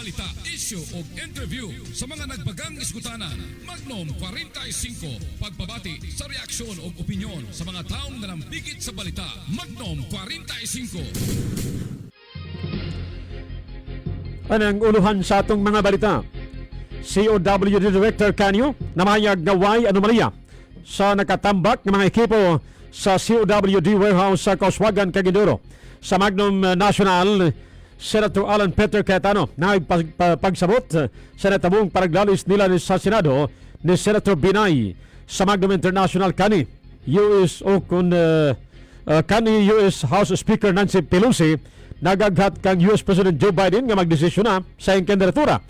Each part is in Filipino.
balita, issue o interview sa mga nagbagang iskutanan. Magnom 45, pagbabati sa reaksyon o opinyon sa mga taong nanambigit sa balita. Magnom 45. Anong uluhan sa atong mga balita? COWD Director Canio namayag na way anomalya sa nakatambak ng mga ekipo sa COWD warehouse sa Kauswagan, Cagindoro. Sa Magnom National, Senator Alan Peter Cayetano nagpagsabot sa natabong paraglalis nila sa Senado ni Senator Binay. Sa Magnom International kani US House Speaker Nancy Pelosi nagaghat kang US President Joe Biden nga magdesisyon na sa iyang kandidatura.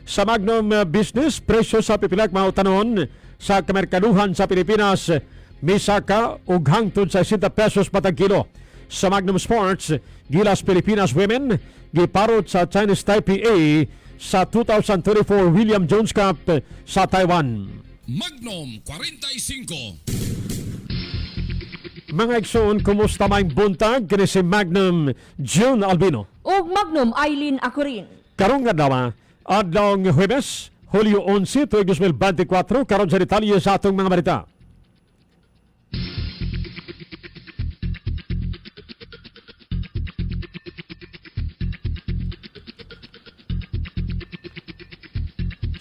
Sa Magnom Business, presyo sa pipilak mautanon sa kamerkaduhan sa Pilipinas misaka og hangtod sa 60 pesos matag kilo. Sa Magnom Sports, Gilas Pilipinas Women giparot sa Chinese Taipei A sa 2024 William Jones Cup sa Taiwan. Magnom 45. Mga igsoon, kumusta may buntag kini si Magnum June Albino ug Magnum Eileen Acurin. karong adlaw adlong Huwebes, Hulyo 11, tuig 2024, karon sa detalye sa atong mga balita.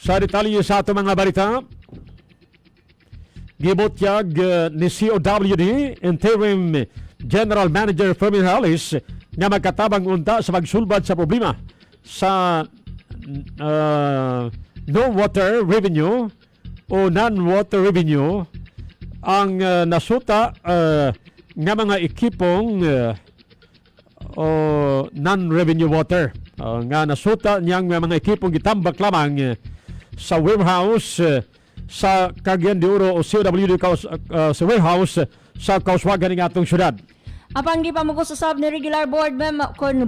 Sa detalye sa atong mga balita, gibutyag ni COWD Interim General Manager Fermin Harris nga magkatabang unta sa magsulbad sa problema sa no water revenue o non-water revenue ang nasuta nga mga ekipong non-revenue water nga nasuta niyang mga ekipong gitambak lamang sa warehouse sa Cagayan de Oro o COWD sa warehouse sa Kauswagan ng atong syudad. Apan gipamugos usab ni regular board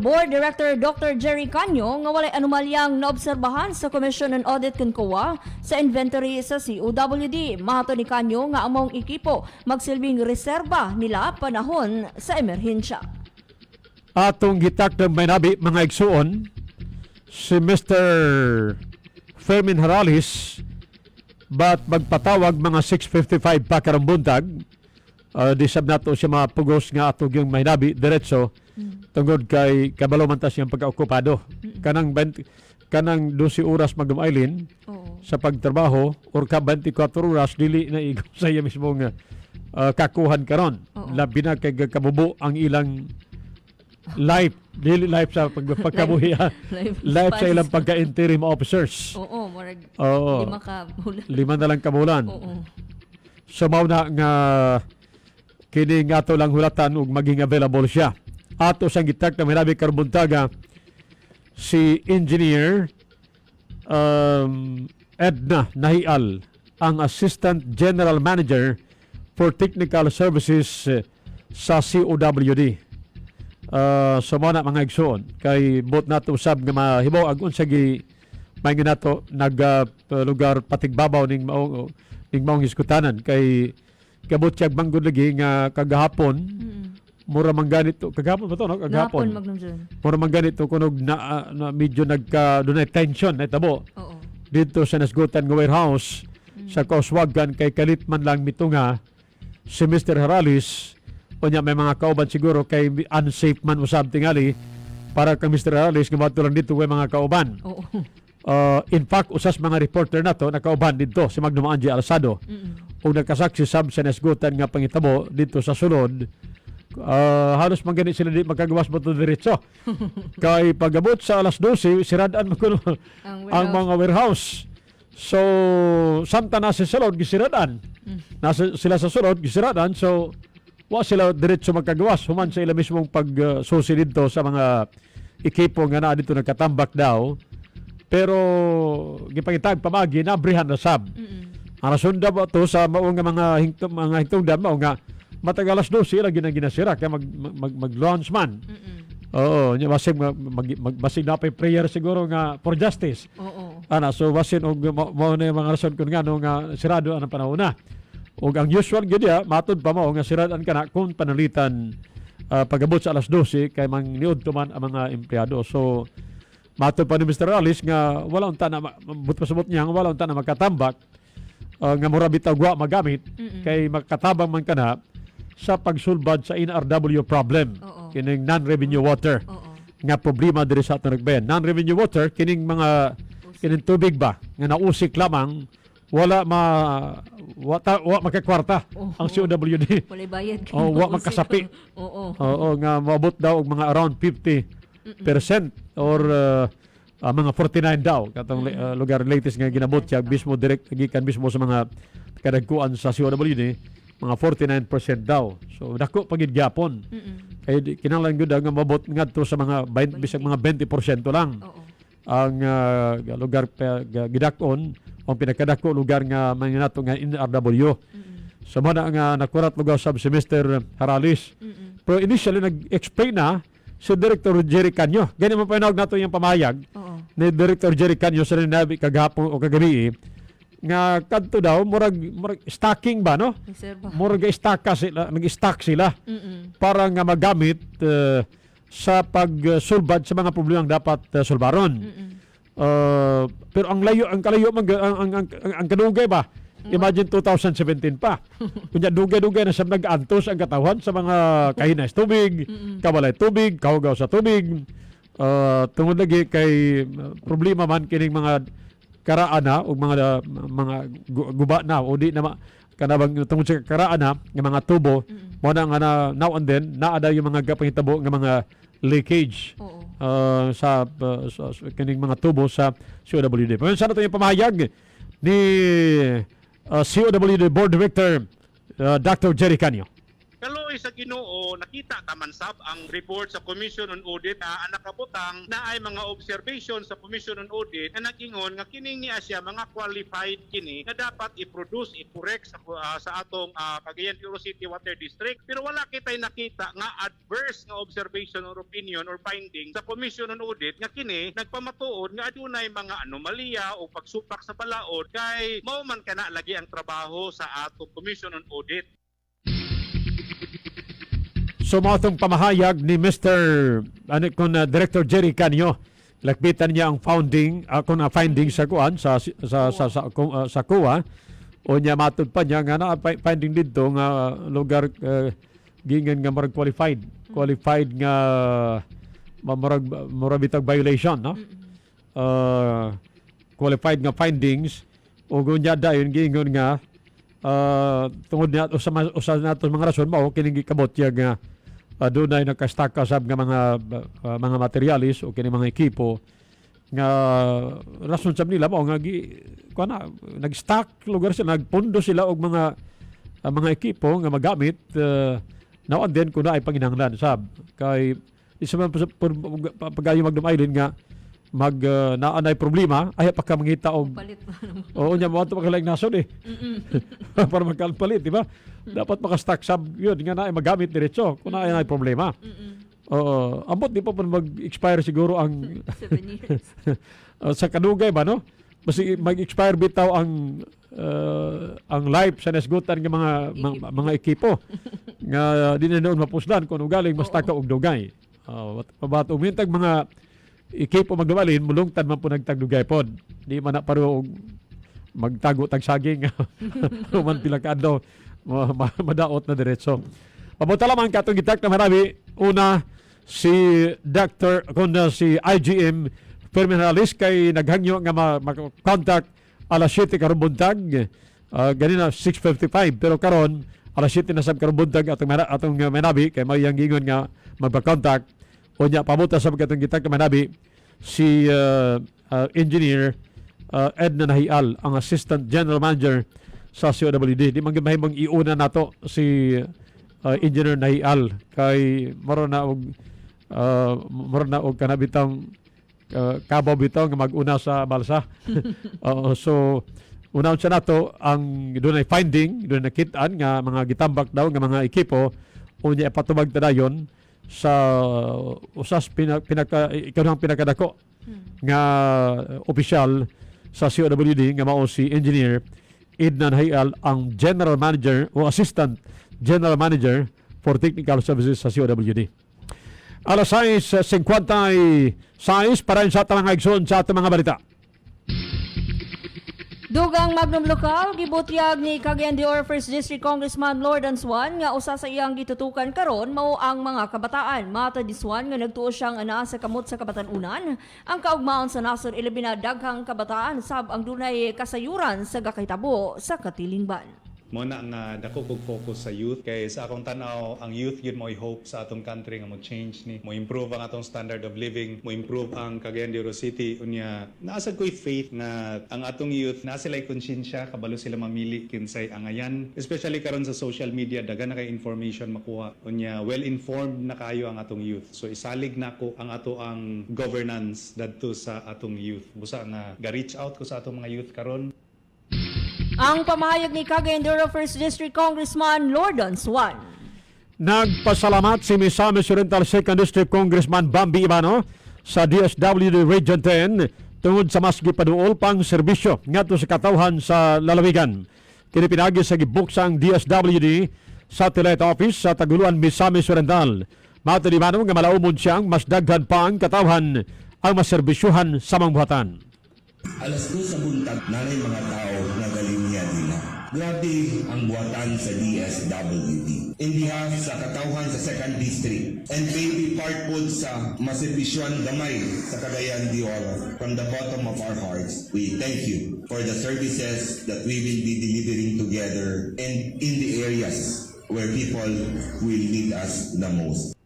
board director Dr. Jerry Canyo nga walay anomalyang naobserbahan sa Commission on Audit kon COA sa inventory sa COWD. Mahato ni Canyo nga among ekipo magsilbing reserba nila panahon sa emerhensya. Atong gitak ng may nabi mga igsuon si Mr. Fermin Harales but magpatawag mga 6:55 pa karong buntag. Di sab nato siya mapugos nga atog yung may nabi diretso tungod kay kabalo man ta siyang pagkaokupado. Kanang 12 oras Magnum Eileen sa pagtrabaho or ka 24 oras dili na igo sa iya mismong kakuhan karon. Labi na kay kabubo ang ilang life, daily life sa pagkabuhi. life sa ilang pagka-interim officers. Oo, murag Oo. 5 ka bulan. 5 na lang kabulan. Oo. So mao na nga kini nga to lang hulatan ug maging available siya. Ato sang gitak na minabi karong buntaga si Engineer Edna Nahial, ang Assistant General Manager for Technical Services sa COWD. So mo na mga igsoon kay bot nato usab nga mahibaw ag unsa gi may nato lugar patigbabaw ning maong iskutanan kay kabutyag manggod lagi nga kagahapon mura man ganito kagahapon ba to no kagahapon mura man ganito kunog na medyo nagka dunay tension na tabo dito sa nasgutan nga warehouse sa Kauswagan kay kalit man lang mitunga si Mr. Harales. Unya may mga kauban siguro kay unsafe man usab tingali para kay Mr. Harales nga lang dito way mga kauban. In fact, usas mga reporter nato nakauban dito si Magnum Angie Alsado. O nagkasaksi sab sa nasgutan nga pangitabo dito sa sulod. Halos man gani sila di magkagawas mo to diretso. Kay pagabot sa alas 12 siradaan mo kuno ang mga warehouse. So samtang nasa sulod gisiradaan. Nasa sila sa sulod gisiradaan, so wa sila diretso magkagawas human sa ila mismong pagsusi dito sa mga ekipo nga naa dito nagkatambak daw, pero gipangitag pamagi nabrihan na sab. Ang rason daw to sa mao nga mga hingtungdan mao nga matag alas 12 sila ginasira kay mag-launch man. Oo, nya basig na pay prayer siguro nga for justice. Ana, so basin og mao na mga rason kun ngano nga sirado ang panahon na. O ang usual gid matod pa mo nga siraan kana kung panalitan pagabot sa alas 12 kay mang niud man ang mga empleyado. So Mato pa ni Mr. Alice nga wala unta na pasabot niya nga wala unta na makatambak nga mura bitaw wa magamit kay makatabang man kana sa pagsulbad sa NRW problem. Oo. Kining non-revenue water. Oo. Nga problema diri sa atong nagbayan. Non-revenue water kining mga kining tubig ba nga nausik lamang wala wa makakwarta ang COWD. Walay bayad. Wa makasapi. Oo. Oo, nga maabot daw og mga around 50% or mga 49 daw katong lugar latest nga ginabot siya mismo direct gikan mismo sa mga kadagkuan sa COWD mga 49% daw. So dako pagid gyapon. Kay kinahanglan gyud nga mabot ngadto sa mga bisag mga 20% lang. Oo. Ang lugar gidakon ang pinakadako lugar nga manginato nga NRW. So mo na nga nakurat lugar sab si Mr. Haralis. Pero initially nag-explain na si Director Jerry Canyo. Ganyan mo panawag nato yung pamayag Oo. ni Director Jerry Canyo sa ninabi kagahapon o kagabi nga kadto daw murag stocking ba no? Reserva. Murag istaka sila, nag-stock sila para nga magamit sa pagsulbad sa mga problemang dapat sulbaron. Pero ang kalayo ang kadugay ba? Imagine 2017 pa. Kunya dugay-dugay na sa nag-antos ang katawan sa mga kahinas tubig, kabalay tubig, kaugaw sa tubig. Tungod lagi kay problema man kining mga karaan na o mga guba na o di na kanabang tungod sa karaan na ng mga tubo mo na nga now and then naada yung mga gapangitabo ng mga leakage sa kining mga tubo sa COWD. Pero sana ito yung pamahayag ni COWD Board Director Dr. Jerry Canyo. Kaloy sa Ginoo, nakita taman sab ang report sa Commission on Audit ang nakabutang na ay mga observation sa Commission on Audit na nagingon nga kining ni Asia mga qualified kini na dapat i-produce, i-correct sa atong Cagayan de Oro City Water District. Pero wala kitay nakita nga adverse nga observation or opinion or finding sa Commission on Audit nga kini nagpamatuod nga adunay mga anomalya o pagsupak sa balaod kay mao man kana lagi ang trabaho sa atong Commission on Audit. So mo itong pamahayag ni Mr. Director Jerry Canyo. Lakbitan niya ang finding sa kuan sa COA o niya matud pa niya nga na finding dito nga lugar gingan nga marag qualified nga marag bitag violation no. Qualified nga findings o gunya dayon gingon nga tungod niya usa nato mga rason mao kining gikabot ya nga doon ay nakastaka sab nga mga materialis o kini mga ekipo nga rason sab nila mao nga nag-stock lugar sila, nagpundo sila og mga ekipo nga magamit now and then kuna ay panginahanglan sab kay isa man pagayo magdumaylin nga naanay problema ay pa ka mangita og Palit pa naman. oo nya mo ato paglaing nasod para magkalpalit di ba dapat maka-stock sab yun nga na ay magamit diretso kung na ay problema ambot di pa mag-expire siguro ang 7 years. sa kadugay ba no basi mag-expire bitaw ang life sa nasgutan ng mga ekipo nga di na noon mapusdan kung galing mas taka og dugay pabato umintag mga ekipo magdumalin mulungtad man po nagtagdugay pod di man na paro magtago tag saging man pila ka adlaw madaot na diretso. Pamunta lamang katong gitak na marami una si si IGM Permaneralis kay naghangyo nga ma-contact alas 7 karong buntag ganina 6:55 pero karon alas 7 na sab karong buntag atong manabi kay may gingon nga magpa-contact o niya pamuta sa katong gitak na manabi si engineer Edna Nahial ang Assistant General Manager sa COWD. Di man mahimong iuna nato si Engineer Nahial kay maro na og kanabitang kabaw bitaw nga mag-una sa balsa. So unahon siya nato ang dunay finding, dunay nakitaan nga mga gitambak daw nga mga ekipo unya patubag tadayon sa usas pinakadako nga opisyal sa COWD nga mao si Engineer Edna Nahial ang General Manager o Assistant General Manager for Technical Services sa COWD. Alas 6:56 para sa atang mga igsoon sa atong mga balita. Dugang Magnum Lokal gibutyag ni Cagayan de Oro 1st District Congressman Lord Answan nga usa sa iyang gitutukan karon mao ang mga kabataan. Matod ni Swan nga nagtuo siyang ana sa kamot sa kabatanunan ang kaugmaon sa nasod ilabi na daghang kabataan sab ang dunay kasayuran sa gakahitabo sa katilingban. Muna nga dako kog focus sa youth kay sa akong tanaw ang youth gyud mo hope sa atong country nga mo change ni mo improve ang atong standard of living, mo improve ang Cagayan de Oro City unya naasad ko'y faith nga ang atong youth na sila konsensya kabalo sila mamili kinsay angayan, especially karon sa social media daghan na kay information makuha unya well informed na kayo ang atong youth, so isalig nako ang ato ang governance dadto sa atong youth busa nga ga-reach out ko sa atong mga youth karon. Ang pamahayag ni Cagayan de Oro 1st District Congressman Lord Answan. Nagpasalamat si Misamis Oriental 2nd District Congressman Bambi Ibano sa DSWD Region 10 tungod sa mas gipaduol pang serbisyo ngadto sa katawhan sa lalawigan. Kini pinagi sa gibuksang DSWD Satellite Office sa Taguluan, Misamis Oriental. Matod Ibano nga malaumon siyang mas daghan pa ang katawhan ang maserbisyuhan sa mambuhatan. Alas 2 sa buntag, nanay mga tao na galinya nila. Grabe ang buhatan sa DSWD. In behalf sa katawhan sa 2nd District and baby part po sa masibisyon gamay sa Cagayan de Oro, from the bottom of our hearts, we thank you for the services that we will be delivering together and in the areas where people will need us the most.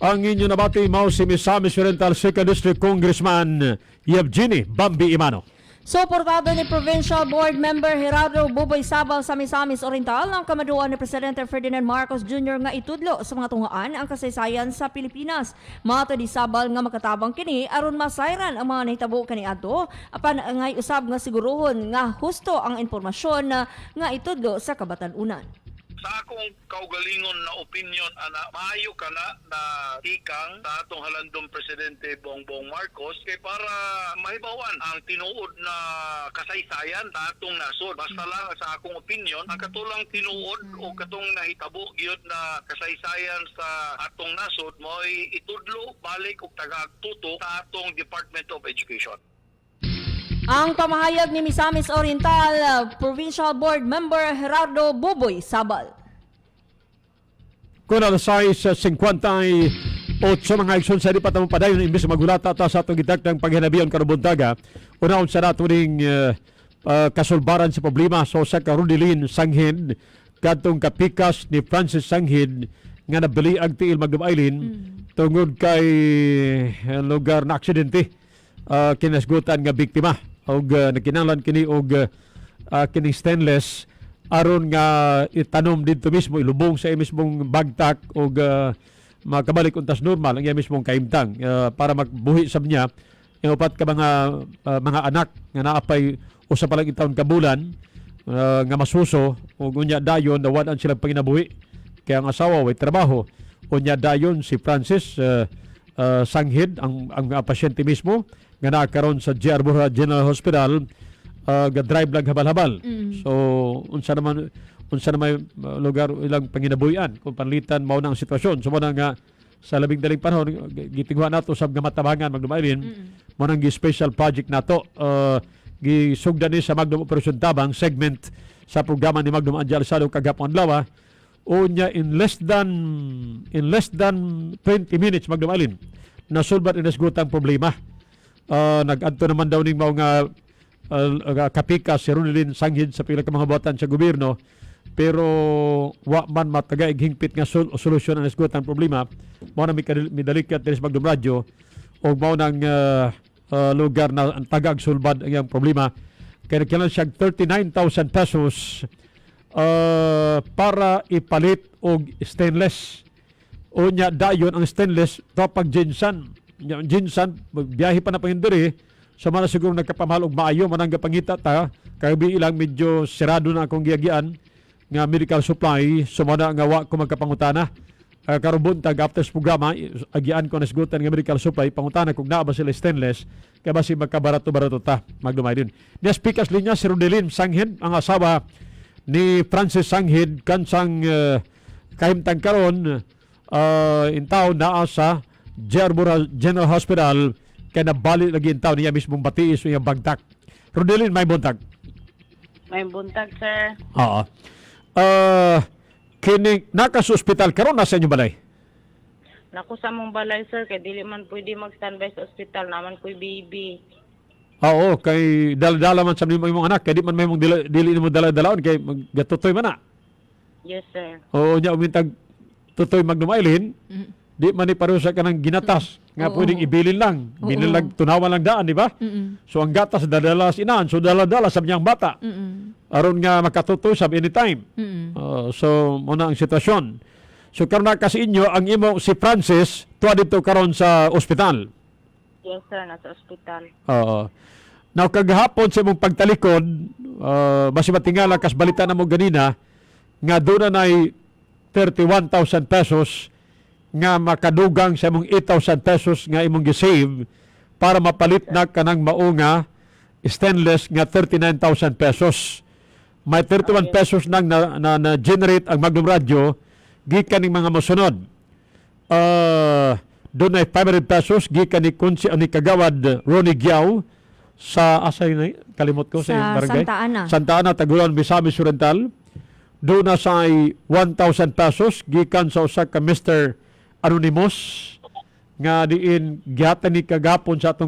Ang inyo nabati mao si Misamis Oriental 2nd District Congressman Yevgeny Bambi Imano. Suportado ni Provincial Board Member Gerardo Buboy Sabal sa Misamis Oriental ang kamaduan ni Presidente Ferdinand Marcos Jr. nga itudlo sa mga tungaan ang kasaysayan sa Pilipinas. Matod ni Sabal nga makatabang kini aron masayran ang mga nahitabo kaniadto apan ngay usab nga siguruhon nga husto ang impormasyon nga itudlo sa kabatanunan. Sa akong kaugalingon na opinion, ana, maayo ka na tikang sa atong halandong Presidente Bongbong Marcos kay para mahibawan ang tinuod na kasaysayan sa atong nasod. Basta lang sa akong opinion, ang katulang tinuod o katong nahitabo gyud na kasaysayan sa atong nasod mo'y itudlo balik og tagatuto sa atong Department of Education. Ang pamahayag ni Misamis Oriental Provincial Board Member Gerardo Buboy Sabal. Kung alas 6:58 mga igsoon sa di patang padayon imbes magulata ta sa atong gitagtang paghinabiyon karon buntaga unahon sa nato ning kasulbaran sa problema so sa Rodilin Sanghid kadtong kapikas ni Francis Sanghid nga nabili ang tiil Magdum Island tungod kay lugar na aksidente kinasgutan nga biktima og nakinahanglan kini og kining stainless aron nga itanom dito mismo ilubong sa mismong bagtak og makabalik untas normal ang iya mismong kaimtang para magbuhi sab niya yung upat ka mga anak nga naapay usa pa lang itawon ka bulan nga masuso ug unya dayon nawadan sila panginabuhi kaya ang asawa way trabaho unya dayon si Francis Sanghid ang pasyente mismo nga nakaroon sa J.R. Borja General Hospital ga-drive lang habal-habal. So unsa naman lugar ilang panginabuhian kung panlitan mao na ang sitwasyon. So mo na nga sa labing daling panahon gitingwa nato sa nga matabangan Magdum Island mo nang gi-special project nato gisugdan ni sa Magdum Operation Tabang segment sa programa ni Magdum Anjal Salong kagapon adlaw unya in less than 20 minutes Magdum Island nasulbat inasgutang problema. Nag-adto naman daw ning mga kapikas si Ronilin Sanghid sa pila ka mga buhatan sa gobyerno pero wa man matagaig hingpit nga solusyon ang isgutang problema mao na midalikat din sa Magdum Radio o mao nang lugar na ang tagag sulbad ang iyang problema kaya kailan siya 39,000 pesos para ipalit og stainless unya dayon ang stainless kapag ginsan biyahe pa na pangindiri sa mga siguro nagkapamahal og maayo manang pangita ta kay ilang medyo sirado na akong giagian nga medical supply sumana nga wa ko magkapangutana karon buntag after sa programa agian ko nasgutan nga medical supply pangutana kung naa ba sila stainless kay basi magkabarato-barato ta magdumay din niya speakers linya si Rodelin Sanghid ang asawa ni Francis Sanghid kansang kahimtang karon in taon naa sa General Hospital kaya nabalik lagi in taon niya mismong batiis o yung bagtak. Rodelin, may buntag. May buntag, sir. Oo. Kini nakas ospital karon nasa inyo balay? Naku sa mong balay, sir, kay dili man pwede mag-standby sa ospital naman ko'y baby. Oo, kay dala man sa imong anak kay di man may mong dili mo dala-dalaon kay magatutoy man na. Yes, sir. Oo, nya umintag tutoy magnumailin. Di man ni pareho sa kanang ginatas nga Oo. pwedeng ibilin lang. Bilin Oo. lang tunawan lang daan, di ba? So ang gatas dadala sa inaan, so dala-dala sa niyang bata. Aron nga makatutoy sa anytime. So muna ang sitwasyon. So karon na kasi inyo ang imo si Francis tuwa dito karon sa ospital. Yes, sir, nasa ospital. Oo. Now kagahapon sa imong pagtalikod, basi matingala kas balita na mo ganina nga doon na 31,000 pesos nga makadugang sa imong 8,000 pesos nga imong gisave para mapalit na kanang maunga stainless nga 39,000 pesos. May 31 pesos nang na-generate ang Magnum Radio gikan ning mga mosunod. Doon ay 500 pesos gikan ni Kagawad Ronnie Giao sa asay na kalimot ko sa Sa barangay Santa Ana. Santa Ana, Tagulaon, Misamis Oriental. Doon na sa 1,000 pesos gikan sa usa ka Mr. Anonymous nga diin gihatan ni kagapon sa atong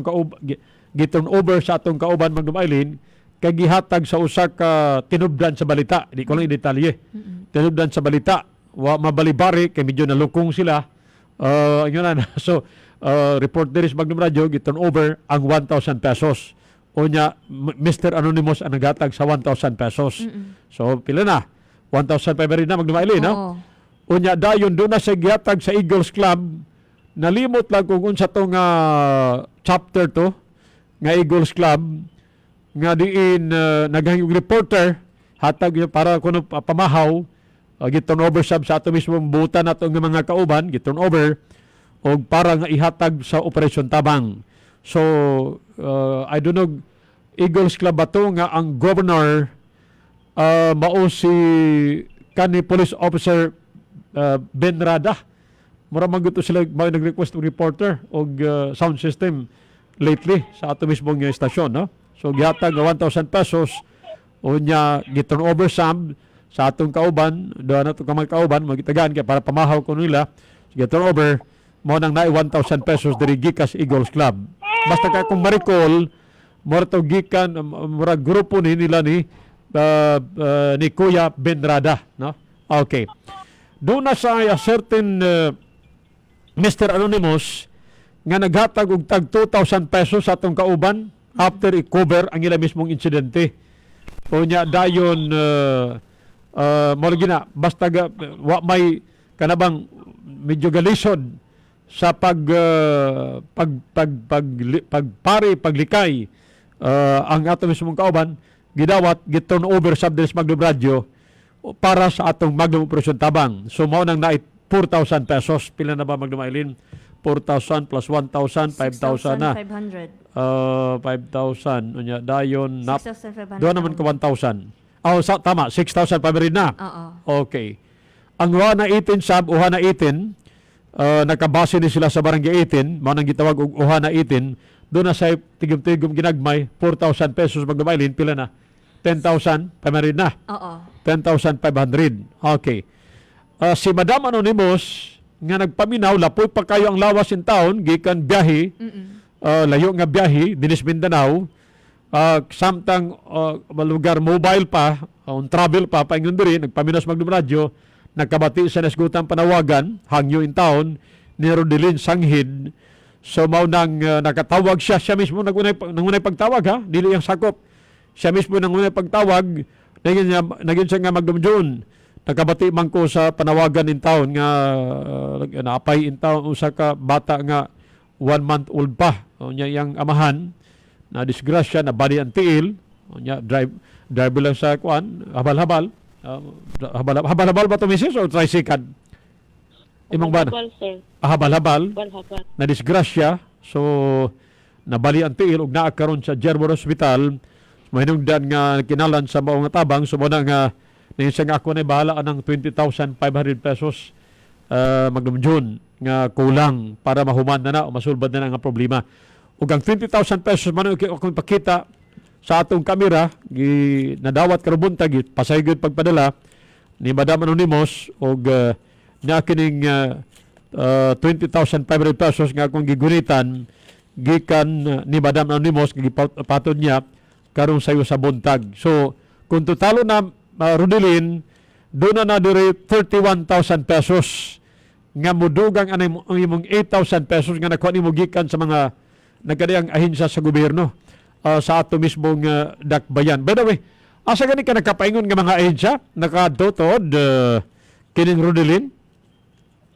giturn over sa atong kauban Magnum Island kay gihatag sa usa ka tinubdan sa balita. Di ko lang i-detalye. Tinubdan sa balita. Wa mabalibari kay medyo nalukong sila. Yun na. So, report there is Magnum Radio, giturn over ang 1,000 pesos. O niya, Mr. Anonymous ang naghatag sa 1,000 pesos. So, pila na? 1,500 na Magnum Island, no? Oo. Unya dayon doon na sa gihatag sa Eagles Club, nalimot lang kung unsa tong chapter to nga Eagles Club nga diin naghangig reporter hatag yun para kuno pamahaw giturn over sa ato mismong buta nato nga mga kauban giturn over og para nga ihatag sa Operation Tabang. So I don't know Eagles Club ba to nga ang governor mao si kanhi police officer Ben Rada. Mura maguto sila nag-request ng reporter og sound system lately sa ato mismong estasyon, no? So gihatag 1,000 pesos o nya giturn over sa atong kauban, do na to kamay kauban magitagan kay para pamahaw ko nila. Giturn over mo nang naay 1,000 pesos diri gikas Eagles Club. Basta ka kung ma-recall mura to gikan mura grupo ni nila ni Kuya Ben Rada, no? Okay. Doon na sa a certain Mr. Anonymous nga naghatag og tag 2,000 pesos sa atong kauban after i-cover ang ila mismong insidente. O nya dayon mo gina basta wa may kanabang medyo galisod sa paglikay ang ato mismong kauban gidawat giturn over sa Magnum Radio para sa atong Magnum Operation Tabang. So mao nang naay 4,000 pesos. Pila na ba Magnum Island? 4,000 plus 1,000, 5,000 na. 6,500. 5,000. Unya dayon nap. 6,500. Doon naman ka 1,000. Tama, 6,500 na. Oo. Okay. Ang uha na 18 sub, uha na 18, nakabase ni sila sa barangay 18, mao nang gitawag og uha na 18, doon na sa tigom-tigom ginagmay 4,000 pesos Magnum Island, pila na? 10,500 na. Oo. 10,500. Okay. Si Madam Anonymous nga nagpaminaw, lapoy pa kayo ang lawas in town, gikan biyahe, layo nga biyahe, dinis Mindanao, samtang lugar mobile pa, on travel pa, paingon diri, nagpaminaw sa Magnum Radio, nagkabati sa nasgutang panawagan, hangyo in town, ni Rodelin Sanghid, so mao nang nakatawag siya mismo nangunay pagtawag ha, dili yang sakop. Siya mismo nangunay pagtawag, naging siya nga Magnum June. Nakabati man ko sa panawagan in town nga naapay in town usa ka bata nga 1 month old pa. O nya yang amahan na disgrasya na body ang tiil. O nya drive lang sa kuan, habal-habal. Habal-habal ba to misis o tricycle? Imong ba? Habal, sir. Habal-habal. Habal. Na disgrasya. So nabali ang tiil ug naa karon sa German Hospital. Mahinungdan nga kinalan sa maong tabang so mo na nga nang isang ako na bahala ng 20,500 pesos Magnom June nga kulang para mahuman na o masulbad na nga problema. Ug ang 20,000 pesos man akong ipakita sa atong kamera nadawat karon buntag pasaygon pagpadala ni Madam Anonymous og na kining 20,500 pesos nga akong gigunitan gikan ni Madam Anonymous gipatod niya karon sayo sa buntag. So kung totalo na Rudelin, doon na dire 31,000 pesos nga mudugang ang imong 8,000 pesos nga nakuha nimo gikan sa mga nagkadayang ahensya sa gobyerno sa ato mismong dakbayan. By the way, asa gani ka nakapaingon nga mga ahensya nakadotod kining Rudelin?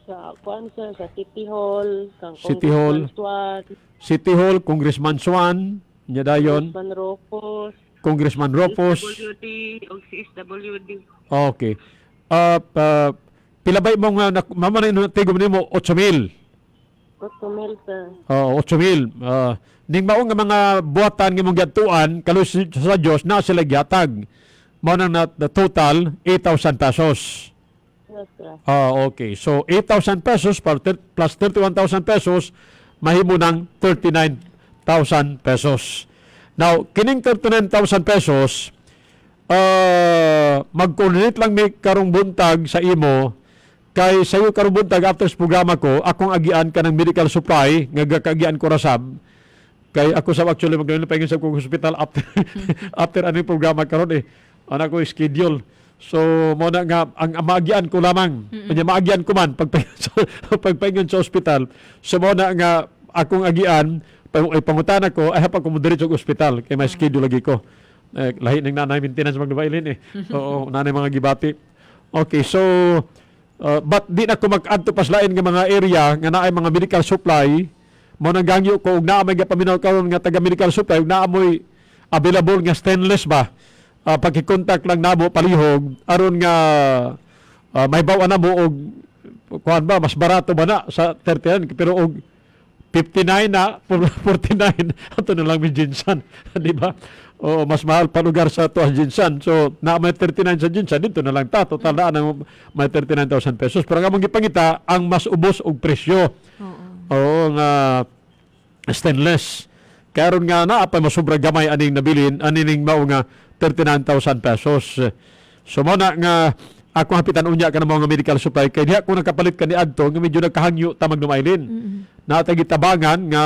Sa kuan sir, sa City Hall, kang City Hall. City Hall, Congressman Swan, niya dayon, Congressman Rocos, Congressman Ropos. SWD, o CSWD. Okay. Pilabay mo nga mamana tigom nimo 8,000. 8,000 sir. 8,000. Ning mao nga mga buhatan nga mong gatuan kalos sa Dios na sila gyatag. Mao nang na total 8,000 pesos. Yes sir. Okay. So 8,000 pesos plus 31,000 pesos mahimo ng 39,000 pesos. Now, kining 39,000 pesos mag-coordinate lang may karong buntag sa imo kay sayo karong buntag after sa programa ko akong agian ka ng medical supply nga gakagian ko rasab kay ako sa actually magdawin pa sa kong hospital after after ano yung programa karon ana ko schedule. So mo na nga ang maagian ko lamang kanya maagian ko man pagpaingon sa hospital. So mo na nga akong agian pangutana ko ay hapag ko mo diretso sa ospital kay may schedule lagi ko. Lahi ng nanay maintenance magdubailin Oo, nanay mga gibati. Okay, so but di na ko mag-adto paslain nga mga area nga naay mga medical supply mo nang gangyo ko ug naa may gapaminaw karon nga taga medical supply ug naa moy available nga stainless ba pagki-contact lang namo palihog aron nga may bawa na mo og kuan ba mas barato ba na sa 39 pero og 59 na 49 ato na lang may Jinsan di ba o mas mahal pa lugar sa to Jinsan so na may 39 sa Jinsan dito na lang ta total na ang may 39,000 pesos pero nga mong gipangita ang mas ubos og presyo oo nga stainless karon nga naa pa masubra gamay aning nabilin aning mao nga 39,000 pesos so mo na nga ako hapitan unya ka ng mga medical supply kay diha ko nakapalit ka ni adto nga medyo nagkahangyo ta magnumailin natagi tabangan nga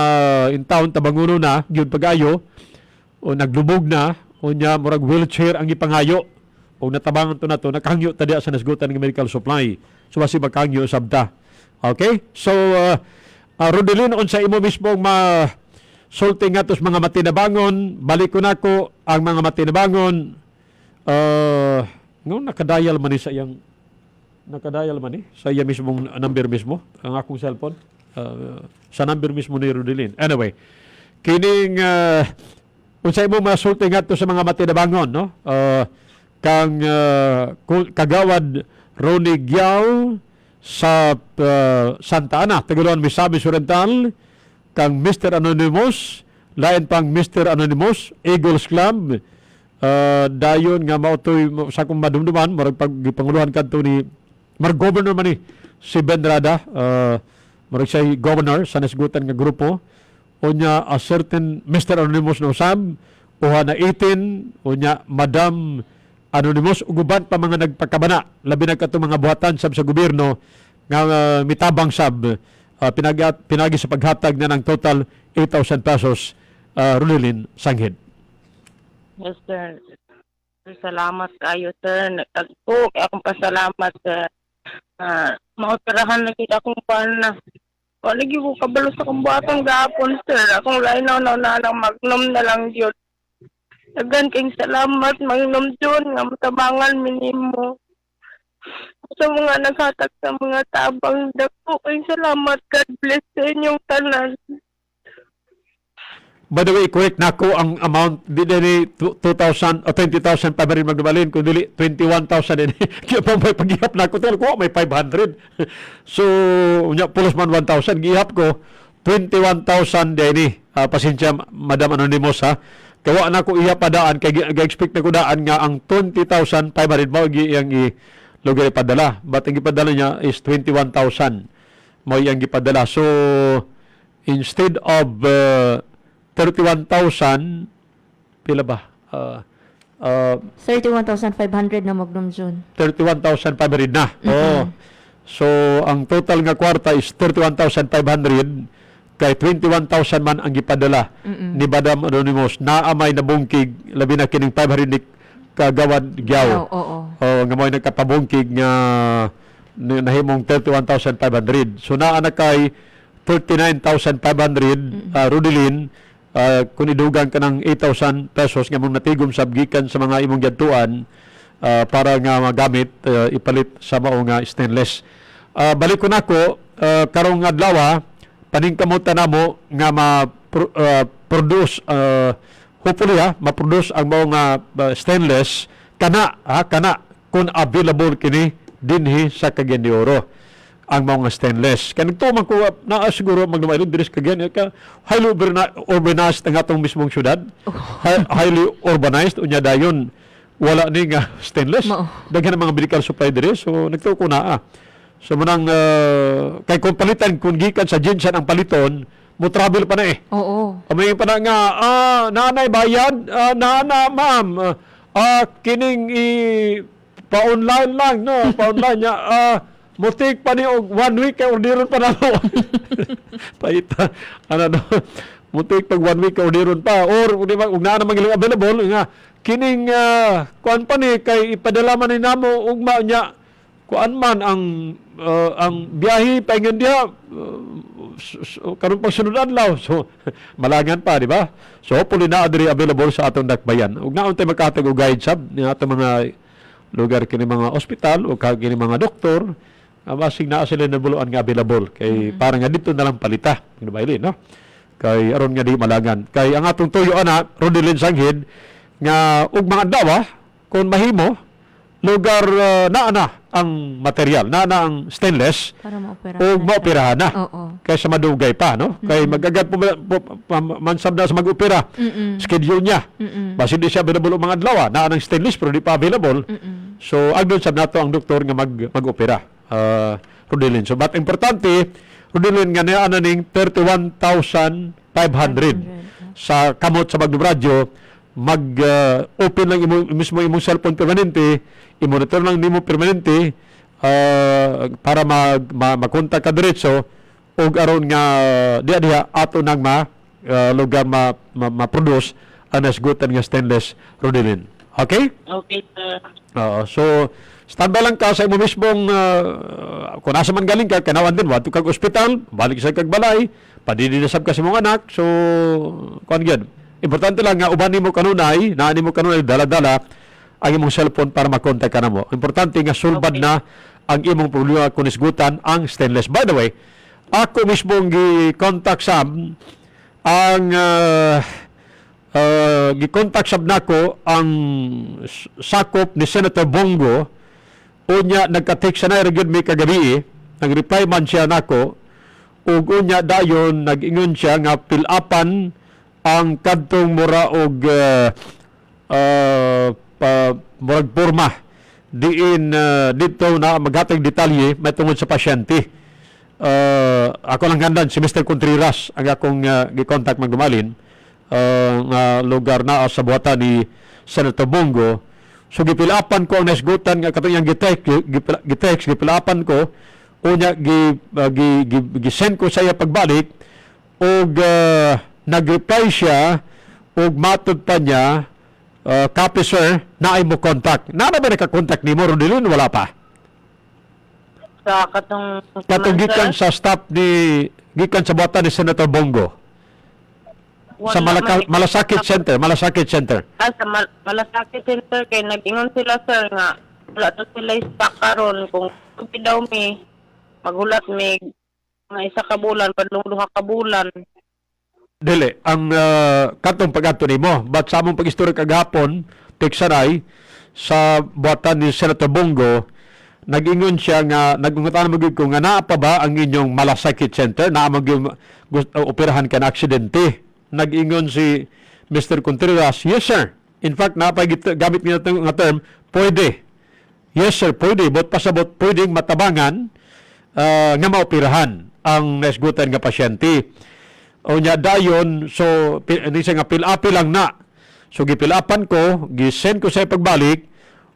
in town tabanguno na gyud pagayo o naglubog na unya murag wheelchair ang ipangayo o natabangan to nato nakahangyo ta diha sa nasgutan ng medical supply so basi magkahangyo sabta okay so Rudelin unsa imo mismo sulti nga tos mga matinabangon balik ko nako ang mga matinabangon nakadial man sa iyang sa iya mismong number mismo ang akong cellphone sa number mismo ni Rudelin. Anyway, kining unsay mo masulti ngadto sa mga matinabangon no? Kang kagawad Ronnie Giao sa Santa Ana, Taguluan, Misamis Oriental, kang Mr. Anonymous, lain pang Mr. Anonymous, Eagles Club, dayon nga mautoy sa kong madumduman marag pagpanguluhan kadto ni marag governor man ni si Ben Rada marag siya governor sa nasgutan nga grupo unya a certain Mr. Anonymous no Sam uha na 18 unya Madam Anonymous uguban pa mga nagpakabana labi na kadto mga buhatan sab sa gobyerno nga mitabang sab pinagi sa paghatag na ng total 8,000 pesos Rudelin Sanghid. Yes, sir. Salamat kayo, sir. Nagtagpo. Akong pasalamat, sir. Mautirahan na kita kung paano na. Lagi ko kabalo sa kumbuhatang gapon, sir. Akong lainaw na lang magnom na lang yun. Dagan kayong salamat, magnom yun. Nga matabangan minimo. Sa mga naghatag sa mga tabang. Dako kayong salamat. God bless sa inyong tanan. By the way, correct na ako ang amount di ni 2,000 o 20,000 pa rin magdubalin kung dili 21,000 din. Kaya pa may paghihap na ako tel ko may 500. So unya plus man 1,000 gihap ko 21,000 din ni. Pasensya Madam Anonymous ha. Kawa na ko iya padaan kay ga-expect na ko daan nga ang 20,500 mao gi iyang lugar ipadala. But ang ipadala niya is 21,000. Mo yung ipadala. So, instead of 31,000, pila ba? 31,500 na Magnum June. 31,500 na. Oh. So, ang total nga kwarta is 31,500 kay 21,000 man ang ipadala ni Madam Anonymous na amay nabungkig labi na kining 500 ni kagawad Gyaw. Oo. Nga mo'y nagkapabungkig nga nahimong 31,500. So, naa na kay 39,500 Rudelin, kung idugang ka ng 8,000 pesos nga mong natigom sabgikan sa mga imong gyatuan para nga magamit ipalit sa mao nga stainless. Balik ko nako karong adlaw paningkamutan namo nga ma-produce hopefully ma-produce ang mao nga stainless kana kung available kini dinhi sa Cagayan de Oro ang mga stainless. Kanito man ko naa siguro magdumaylo diri sa Cagayan ka highly urbanized ang atong mismong syudad. Highly urbanized unya dayon wala ni nga stainless. Daghan ang mga medical supply diri so nagtuo ko naa. So manang kay kung palitan kung gikan sa Jinsan ang paliton mo travel pa na Oo. May pa na nga nanay bayad nana ma'am kining pa-online lang no pa-online niya mutik pa ni og 1 week kay orderon pa nalo. Paita ano mutik pag 1 week kay orderon pa or di ba ug naa na magiling available nga kining kuan pa ni kay ipadala man ni namo ugma nya kuan man ang biyahe paingon diha karon pag sunod adlaw so malangan pa di ba so hopefully na adri available sa atong dakbayan ug naon tay makatag og guide sab ni atong mga lugar kini mga ospital o kini mga doktor basig na sila nabuluan nga available kay para nga dito na lang palita ginabayli no kay aron nga di malangan kay ang atong tuyo ana Rodelin Sanghid nga ug mga adlaw kung mahimo lugar naa ang material naa ang stainless Para maopera. o maoperahan na Oo. kaysa madugay pa no kay magagad mansab na sa mag-opera schedule niya basi di siya available mga adlaw naa ng stainless pero di pa available so agdon sab nato ang doktor nga mag-opera Rodelin so but importante Rodelin nga naa ning 31,500 sa kamot sa Magnum Radio mag-open lang mismo imong cellphone permanente, i-monitor lang nimo permanente para mag-contact ka diretso o aron nga diha ato nang lugar ma-produce ang nasgutan nga stainless Rodelin. Okay? Okay, sir. So, standby lang ka sa imo mismong kung nasa man galing ka, kanawan din, wato kag ospital, balik sa kag balay, padidinasab ka sa mong anak, so, kuan gyud. Importante lang nga uban nimo kanunay, naa nimo kanunay dala-dala ang imong cellphone para makontak ka namo. Importante nga sulbad na ang imong problema kung isgutan ang stainless. By the way, ako mismong gi-contact sab ang gi-contact sab nako ang sakop ni Senator Bongo unya nagka-text na gyud mi kagabi nag-reply man siya nako ug unya dayon nag-ingon siya nga pilapan ang kadtong mura og murag porma diin dito na maghatag detalye may tungod sa pasyente. Ako lang gandan si Mr. Contreras ang akong gi-contact magdumalin nga lugar na sa buhatan ni Senator Bongo. So gipilapan ko ang nasgutan nga katong yang gitext gipilapan ko unya gi-send ko sa iya pagbalik og nag-reply siya ug matud pa niya copy sir na ay mo contact. Na ba naka-contact nimo Rodelin wala pa? Sa katong Gikan sa staff ni gikan sa buhatan ni Senator Bongo. Sa Malasakit Center, Malasakit Center. Sa Malasakit Center kay nag-ingon sila sir nga wala to sila stock karon kung daw mi maghulat mi mga isa ka bulan padulong duha ka bulan. Dili, ang katong pag-ato nimo, but sa among pag-istorya kagahapon, teksaray, sa buhatan ni Senator Bongo, nag-ingon siya nga, nag-ungutan mo ko nga naa pa ba ang inyong Malasakit Center, naa operahan ka na aksidente. Nag-ingon si Mr. Contreras, yes sir. In fact, gamit nga nga term, pwede. Yes sir, pwede. But pasabot pwedeng matabangan nga maoperahan ang naisgutan nga pasyente. O nya dayon, so hindi siya nga pil-api lang na. So gipilapan ko, gisend ko sa pagbalik,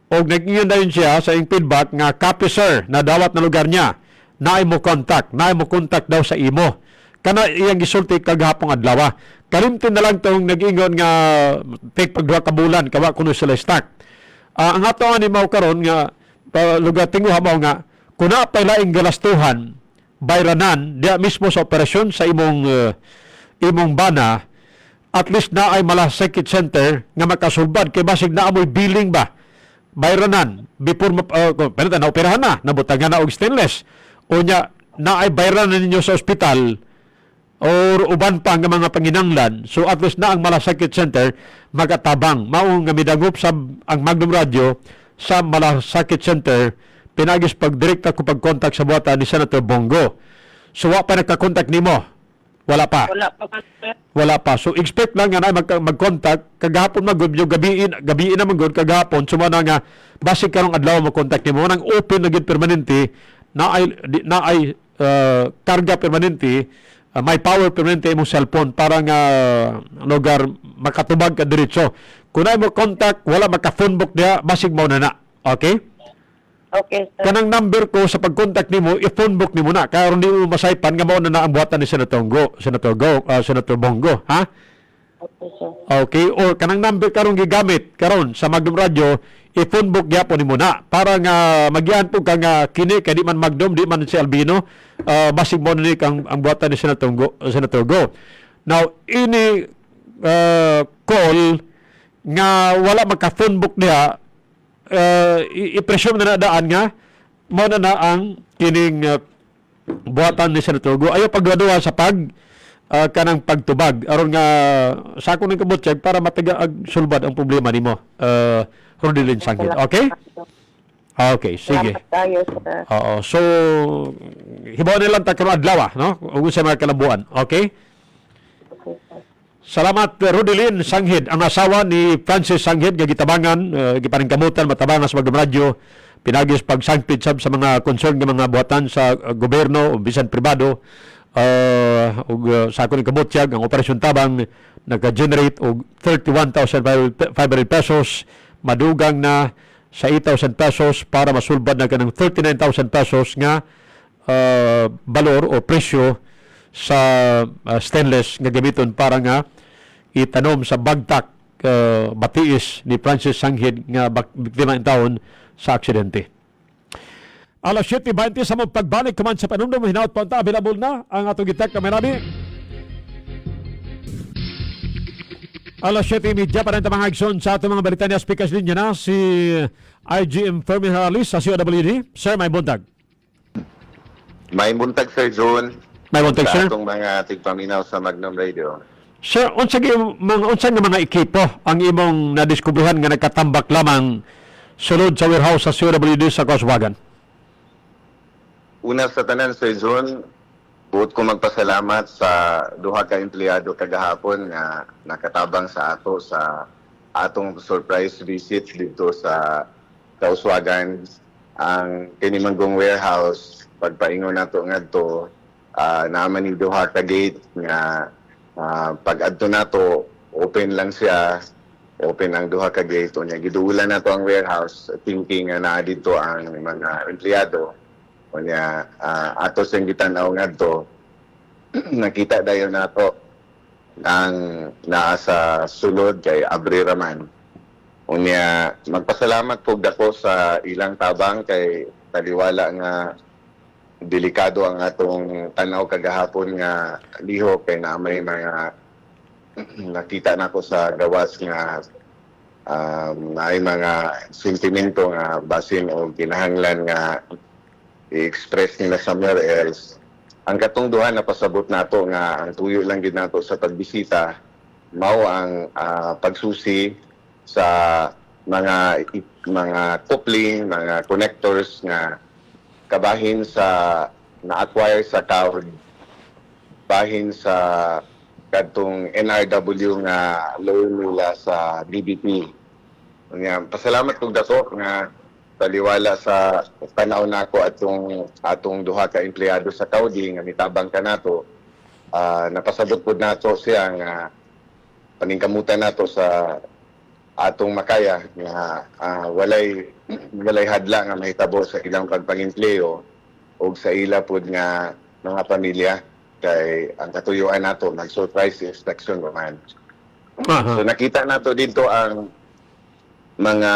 o nag-ingon dayon siya sa iyong feedback nga copy sir na dawat na lugar niya. Naay mo contact daw sa imo. Kana iyang gisulti kagahapong adlaw. Kalimtin na lang tong nag-ingon nga take pagduha ka bulan kawa kuno sila stock. Ang ato ani mao karon nga lugar tinguha mao nga kuna pa laing galastuhan bayranan dia mismo sa operasyon sa imong bana, at least na ay malasakit center nga makasulbad kay basig na amoy billing ba bayranan before pero na operahan na nabutangan na og stainless o nya na ay bayranan ninyo sa ospital or uban pa nga mga panginanglan, so at least na ang malasakit center magatabang mao nga midangop sa ang Magnum Radio sa malasakit center pinagis pagdirekta ko pag-contact sa buhatan ni Senator Bongo. So wa pa nagka-contact nimo? Wala pa. Wala pa. So expect lang nga na mag-contact kagahapon magud yung gabi na magud kagahapon sumana nga basic karong adlaw mag-contact nimo nang open na gid permanente na ay karga permanente, may power permanente imong cellphone para nga lugar makatubag ka diretso. Kung ay mo contact wala maka-phone book diha basig mao na. Okay? Okay, sir. Kanang number ko sa pag-contact nimo, i-phone book nimo na karon di mo masaypan nga mao na ang buhatan ni Senator Bongo, ha? Okay, sir. Okay, or kanang number karon gigamit karon sa Magnum Radio, i-phone book gyapon nimo na para nga magian po kang kini kay di man Magnum, di man si Albino, basig mo ni kang ang buhatan ni Senator Go. Now, ini call nga wala magka-phone book diha, i-presume na daan nga mo na ang kining buhatan ni Senator Go. Ayaw pagduwa sa kanang pagtubag aron nga sa akong ning kabutsyag para mataga sulbad ang problema nimo. Rodilin Sanggit. Okay? Okay, sige. Salamat tayo, sir. Oo. So, hibaw nilang takro adlaw, no? Ug sa mga kalabuan. Okay? Okay, sir. Salamat, Rodilin Sanghid, ang asawa ni Francis Sanghid, gagitabangan, gipaningkamutan, matabangan sa Magnum Radio, pinagis pagsangpid sab sa mga concern ng mga buhatan sa gobyerno o bisan pribado, sa akong kabutyag, ang Operasyon Tabang, nag-generate og 31,500 pesos, madugang na sa 8,000 pesos para masulbad na kanang 39,000 pesos nga balor o presyo sa stainless nga gamiton para nga itanom sa bagtak batiis ni Francis Sanghid nga biktima in taon sa aksidente. Alas 7:20 sa mong pagbalik kaman sa panumdum, hinaut pa unta, available na ang atong gitek na marami. Alas 7:30 pa rin mga igsoon sa atong mga balita niya. Speakers linya na si IGM Fermin Harris sa COWD. Sir, may buntag. May buntag, Sir John. May buntag, sir. Sa atong mga tigpaminaw sa Magnum Radio. Sir, unsa nga mga ekipo ang imong nadiskubruhan nga nagkatambak lamang sulod sa warehouse sa COWD sa Coswagan? Una sa tanan, Sir John, buot ko magpasalamat sa duha ka empleyado kagahapon nga nakatabang sa ato sa atong surprise visit dito sa Coswagan. Ang kinimanggong warehouse, pagpaingon nato ngadto, naman ni duha ka gate nga pag adto nato open lang siya, open ang duha ka gate unya giduulan nato ang warehouse thinking nga naa dito ang mga empleyado unya ato sing gitan-aw ngadto nakita dayon nato ang naa sa sulod kay Abri Raman unya magpasalamat pug dako sa ilang tabang kay taliwala nga delikado ang atong tanaw kagahapon nga lihok kay na may mga nakita nako sa gawas nga may mga sentimento nga basin o kinahanglan nga i-express nila somewhere else. Ang katong duha na pasabot nato nga ang tuyo lang gid nato sa pagbisita mao ang pagsusi sa mga coupling, mga connectors nga kabahin sa na-acquire sa cloud, bahin sa kadtong NRW nga loan nila sa DBP. Pasalamat kong dato nga taliwala sa tanaw nako atong duha ka empleyado sa Kaudi nga mitabang kanato, napasabot pud nato siya nga paningkamutan nato sa atong makaya nga walay hadla nga mahitabo sa ilang pagpangempleyo o sa ila pud nga mga pamilya kay ang katuyuan nato nag-surprise inspection man. So nakita nato dito ang mga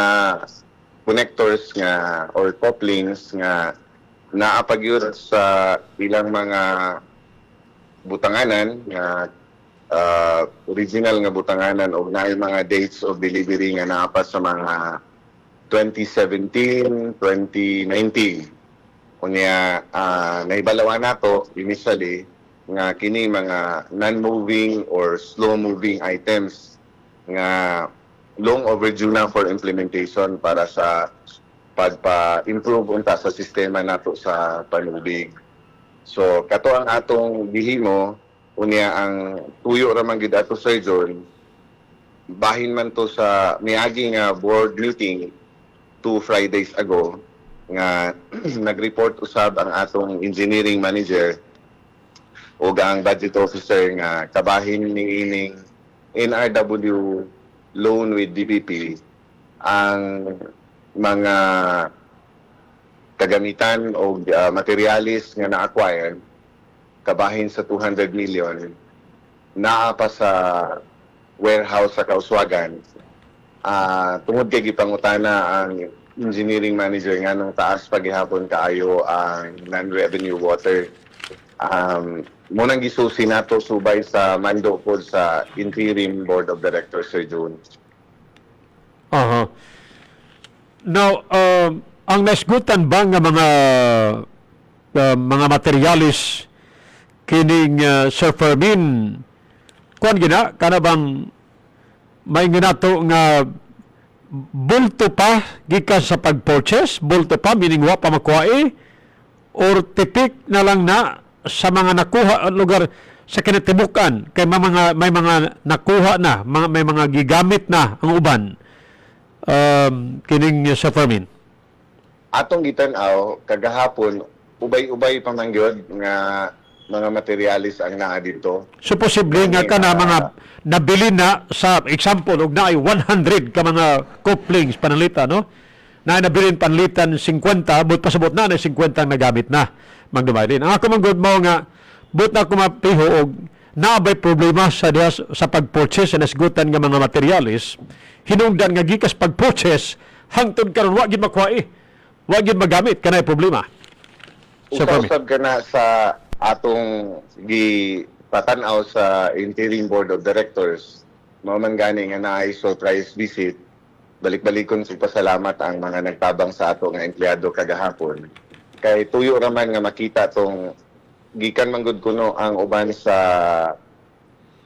connectors nga or couplings nga naapagyud sa ilang mga butanganan nga original nga butanganan o naay mga dates of delivery nga naapa sa mga 2017, 2019. Kunya naibalawan nato initially nga kini mga non-moving or slow-moving items nga long overdue na for implementation para sa pagpa-improve unta sa sistema nato sa panubig. So kato ang atong gihimo unya ang tuyo ra man gid ato Sir John, bahin man to sa miagi nga board meeting 2 Fridays ago nga nag-report usab ang atong engineering manager o ang budget officer nga kabahin ni ining NRW loan with DPP ang mga kagamitan o materialis nga na-acquire kabahin sa 200 million naa pa sa warehouse sa Kauswagan. Tungod kay gipangutana ang engineering manager nga nung taas paghihapon kaayo ang non-revenue water. Munang gisusi nato subay sa mando po sa interim board of directors, Sir June. Now, ang nasgutan ba nga mga materialis kining Sir Fermin kuan gina kana bang may ginato nga bulto pa gikan sa pag-purchase, bulto pa meaning wa pa makuha or tipik na lang na sa mga nakuha lugar sa kinatibukan kay may mga nakuha na, may mga gigamit na ang uban kining sa Fermin. Atong gitan-aw kagahapon ubay-ubay pa man gyud nga mga materialis ang naa dito. So posible nga ka na mga nabili na sa example og naay 100 ka mga couplings panalitan no? Na nabilin panlitan 50 but pasabot na 50 ang nagamit na magdumaydin. Ang ako manggod mo nga but na ko mapiho og naabay problema sa pag-purchase sa nasgutan nga mga materialis hinungdan nga gikas pag-purchase hangtod karon wa gid makuha wa gid magamit kanay problema. Usab ka na sa atong gipatan-aw sa interim board of directors mao man gani nga naay surprise visit. Balik-balikon sa pasalamat ang mga nagtabang sa ato nga empleyado kagahapon kay tuyo raman nga makita tong gikan manggod kuno ang uban sa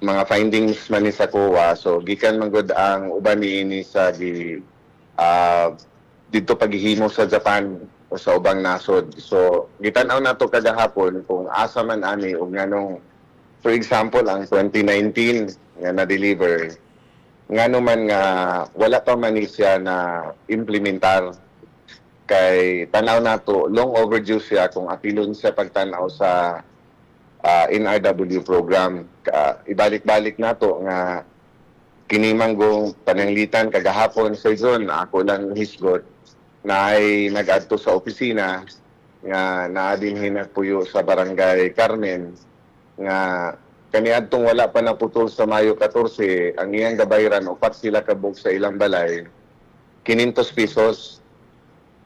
mga findings man ni sa COA. So gikan manggod ang uban niini sa dito paghihimo sa Japan o sa ubang nasod. So gitan-aw nato kagahapon kung asa man ani og nganong for example ang 2019 nga na-deliver ngano man nga wala pa man siya na implementar kay tanaw nato long overdue siya kung apilon siya pagtanaw sa NRW program. Ibalik-balik nato nga kinimanggong pananglitan kagahapon sa zone ako lang hisgot na ay nag-adto sa opisina nga naadin hinagpuyo sa barangay Carmen nga kaniadtong wala pa naputol sa Mayo 14 ang iyang gabayran upat sila kabog sa ilang balay 500 pesos.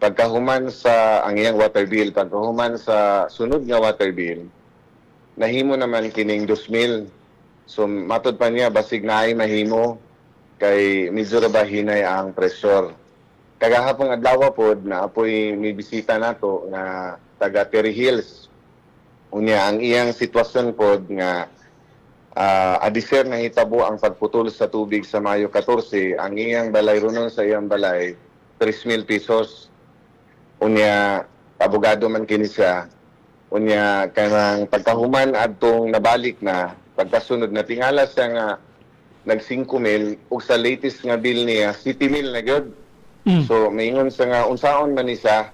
Pagkahuman sa ang iyang water bill, pagkahuman sa sunod nga water bill, nahimo naman kining 2,000. So matod pa niya basig na ay mahimo kay medyo ra ba hinay ang pressure. Kagahapon adlaw pod na apoy may bisita nato nga taga Terry Hills. Unya ang iyang sitwasyon pod nga adiser na hitabo ang pagputol sa tubig sa Mayo 14, ang iyang balay runon sa iyang balay 3,000 pesos. Unya abogado man kini siya. Unya kanang pagkahuman adtong nabalik na pagkasunod na tingala siya nga nag 5,000 ug sa latest nga bill niya 7,000 na gyud. So maingon sa nga unsaon man ni siya,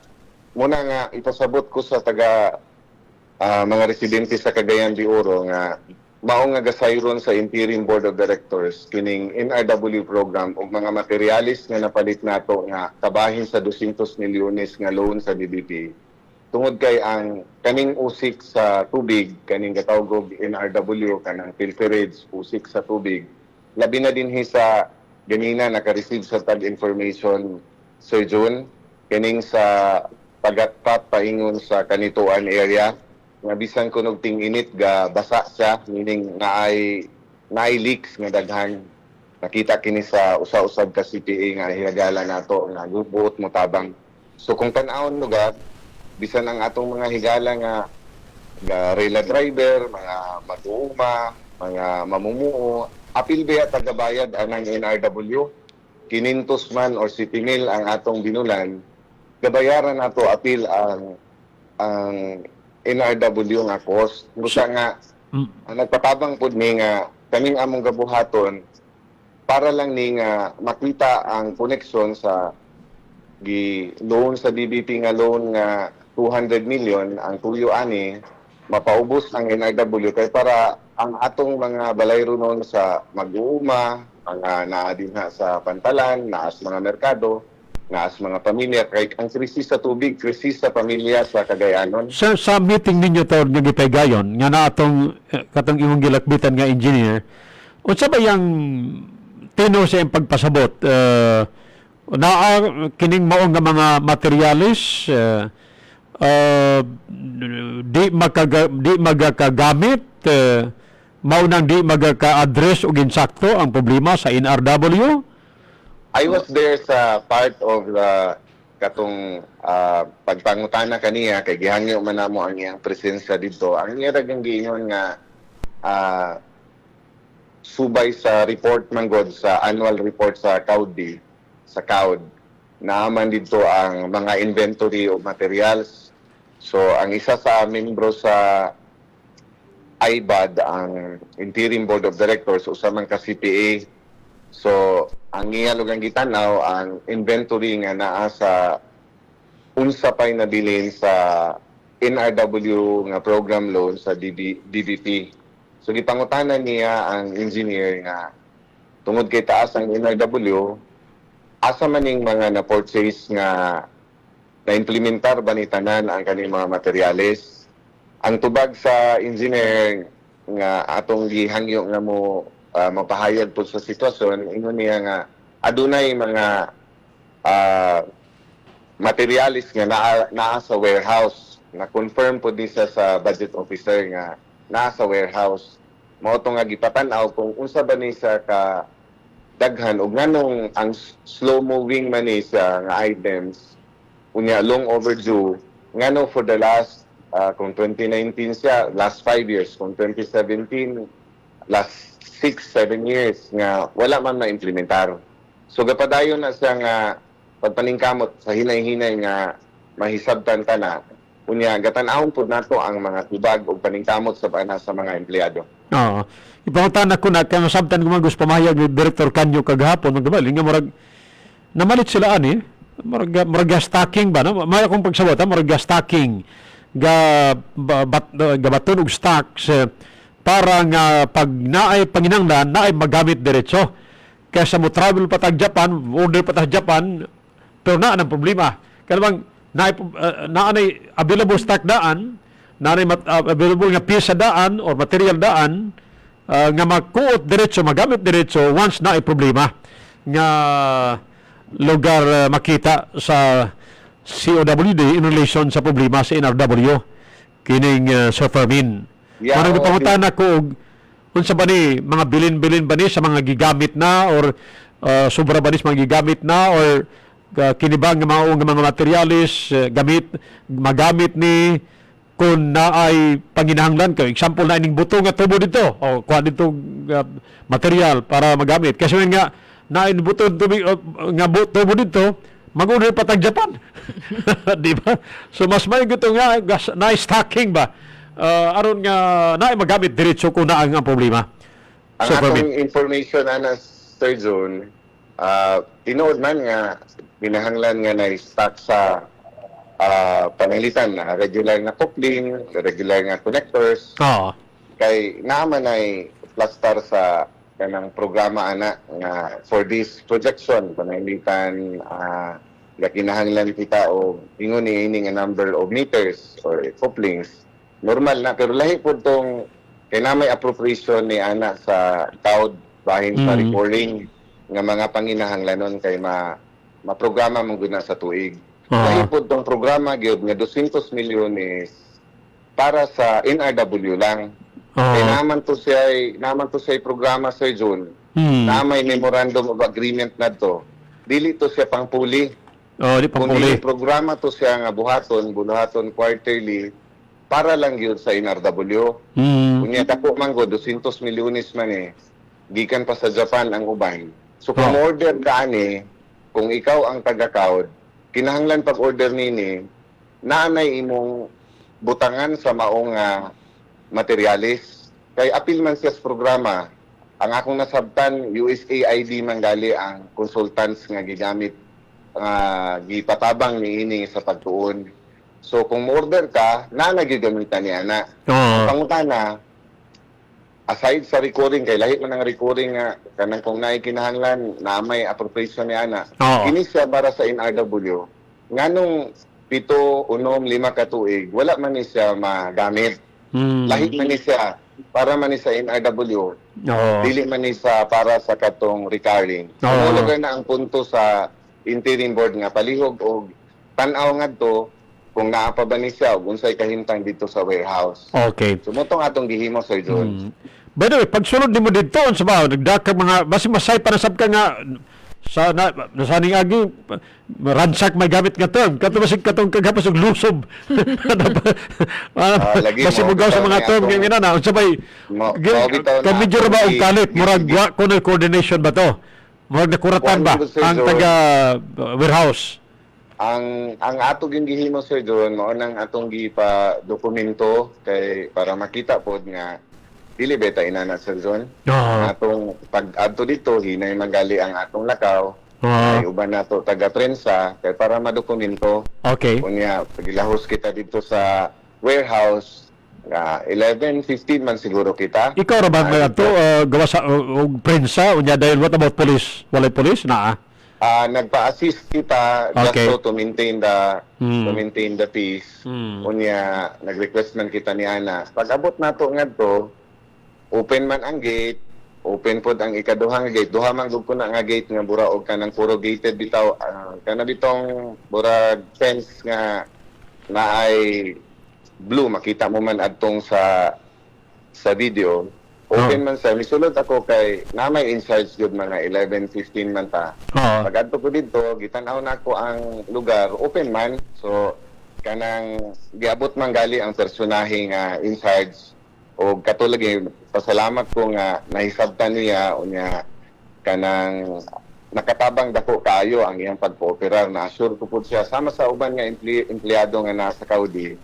muna nga ipasabot ko sa taga mga residente sa Cagayan de Oro nga mao nga gasayron sa Interim Board of Directors kining NRW program ug mga materialis nga napalit nato nga kabahin sa 200 milyones nga loan sa DBP. Tungod kay ang kaning usik sa tubig, kaning gatawag og NRW kanang pilferage usik sa tubig, labi na dinhi sa ganina naka-receive sa tag information Sir June kining sa pagatpat paingon sa Kanituan area nga bisan kunog ting-init ga basa siya, meaning naay leaks nga daghan. Nakita kini sa usa-usab ka CPA nga higala nato nga gubuot mo tabang. So kung tan-awon lugar, bisan ang atong mga higala nga rela driver, mga matuuma, mga mamumuo, apil ba tagabayad anang NRW, kinintos man or 7,000 ang atong binulan, gabayaran nato apil ang NRW nga cost. Gusto nga, ang nagpatabang po ni nga kaming among gabuhaton para lang ni nga makita ang koneksyon sa loan sa DBP nga loan nga 200 million ang tuyo ani mapaubos ang NRW kay para ang atong mga balayro noon sa mag-uuma, mga naadinha sa pantalan, naas mga merkado, naas mga pamilya, kay ang krisis sa tubig, krisis sa pamilya sa Cagayanon. Sa meeting ninyo to nga gipaygayon nga na atong katong imong gilakbitan nga engineer, unsa ba yang tino sa iyang pagpasabot? Naa kining mao nga mga materialis di magakagamit, mao nang di magaka-address og insakto ang problema sa NRW? I was there sa part of the katong pagpangutana kaniya kay gihangyo man namo ang iyang presensya dito. Ang iya ragang giingon nga subay sa report man god sa annual report sa CAUD naaman dito ang mga inventory of materials. So ang isa sa membro sa IBAD, ang Interim Board of Directors, usamang ka CPA. So ang iya lugang gitanaw ang inventory nga naa sa unsa pay nabilin sa NRW nga program loan sa DBP. So gipangutanan niya ang engineer nga tungod kay taas ang NRW, asa maning mga na-purchase nga na-implementar ba ni tanan ang kaning mga materyales. Ang tubag sa engineer nga atong gihangyo nga mo mapahayag po sa sitwasyon, ingon niya nga adunay mga materialis nga naa sa warehouse. Na-confirm po di sa budget officer nga naa sa warehouse. Mao to nga gipatan-aw kung unsa ba ni sa ka daghan ug nganong ang slow moving man ni sa nga items unya long overdue ngano for the last kung 2019 siya last 5 years, kung 2017 last 6-7 years nga wala man ma-implementar. So gapadayon na siya nga pagpaningkamot sa hinay-hinay nga mahisabtan ta na unya gatan-ahon pud nato ang mga tubag ug paningkamot sa bana sa mga empleyado. Oo. Ipangutan ako na kaya masabtan ko magos pamahayag ni Director Canyo kagahapon magdabal nga murag namalit sila ani murag stacking ba no? May akong pagsabot murag stacking gabaton og stocks para nga pag naay panginanglan naay magamit diretso kaysa mo travel pa tag Japan, order pa tag Japan pero naa ang problema kaya bang naay available stock daan, naay available nga piece daan or material daan nga makuot diretso, magamit diretso once naay problema nga lugar makita sa COWD in relation sa problema sa NRW kining Sofermin. Yeah, Parang ipangutan ako unsa ba ni mga bilin-bilin ba ni sa mga gigamit na or sobra ba ni sa mga gigamit na or kinibang nga mga materialis magamit ni kung naay panginahanglan kay example na ining buto nga tubo dito o kuha dito material para magamit kasi nga naay buto tubig nga tubo dito mag-order pa tag Japan. Di ba? So mas may gusto nga naay stocking ba aron nga naay magamit diretso kung naa ang problema. Ang So, atong information ana Sir John tinuod man nga kinahanglan nga na-stock sa panalitan na regular nga coupling, regular nga connectors, Oo. kay naman ay plaster sa kanang programa ana nga for this projection panalitan nga kinahanglan kita o ingon ni ini nga number of meters or couplings normal na pero lahi po tong kay na may appropriation ni ana sa CAUD bahin sa recording nga mga panginahanglanon kay maprograma man gud na sa tuig. Lahi po tong programa gyud nga 200 milyon is para sa NRW lang. Kaya naman to siya programa sa June. Na may memorandum of agreement na to. Dili to siya pangpuli. Di Kung pangpuli. dili programa to siya nga buhaton quarterly para lang yun sa NRW. Kunya dako man go 200 milyones man gikan pa sa Japan ang uban. So kung order ka ani, kung ikaw ang taga-CAUD, kinahanglan pag-order nini, naanay imong butangan sa maong materialis. Kay apil man siya sa programa, ang akong nasabtan, USAID man gali ang consultants nga gigamit, gipatabang ni ini sa pagtuon. So kung order ka, nagigamitan niya na. Pangutana, aside sa recording, kay lahi man ang recording nga, kanang kung naikinahanglan na may appropriation niya na, kini siya para sa NRW. Nganong 7, 6, 5 katuig, wala man ni siya magamit. Lahi man ni siya para man ni sa NRW. Dili man ni sa para sa katong recurring. So, lugar na ang punto sa interim board nga palihog og tan-aw ngadto kung naa pa ba ni siya ug unsay kahimtang dito sa warehouse. Okay. So motong atong gihimo Sir John. By the way, pagsulod nimo dito sa ba nagdaka mga basi masay para sab ka nga sa nasaning agi ransak may gamit nga term kato basig katong kagapos og lusob. Kasi mugaw sa mga term nga na unsa bay medyo ra ba og kalit murag wa kuno coordination ba to? Murag nakuratan ba ang taga warehouse? Ang ato gyud gihimo Sir John mao nang atong gipa dokumento kay para makita pod nga dili beta inana Sir John. Atong pag-adto dito hinay magali ang atong lakaw. Ay uban nato taga prensa kay para madokumento. Okay. Unya pagilahos kita dito sa warehouse 11-15 man siguro kita. Ikaw ra ba ato gawa sa og prensa unya dahil what about police? Walay police na nagpa-assist kita just to maintain the peace. Unya nag-request man kita ni ana. Pag-abot nato ngadto, open man ang gate, open pod ang ikaduhang gate. Duha man gud ko na nga gate nga bura og kanang puro gated bitaw. Kana bitong bura fence nga naay blue makita mo man adtong sa video. Open man sa misulod ako kay na may in-charge jud mga 11-15 man ta. Pag adto ko dito, gitan-aw nako ang lugar, open man. So kanang giabot man gali ang personahe nga in-charge o katulad pasalamat ko nga nahisabtan niya unya kanang nakatabang dako kaayo ang iyang pagpooperar na assure ko pud siya sama sa uban nga empleyado nga nasa Kaudi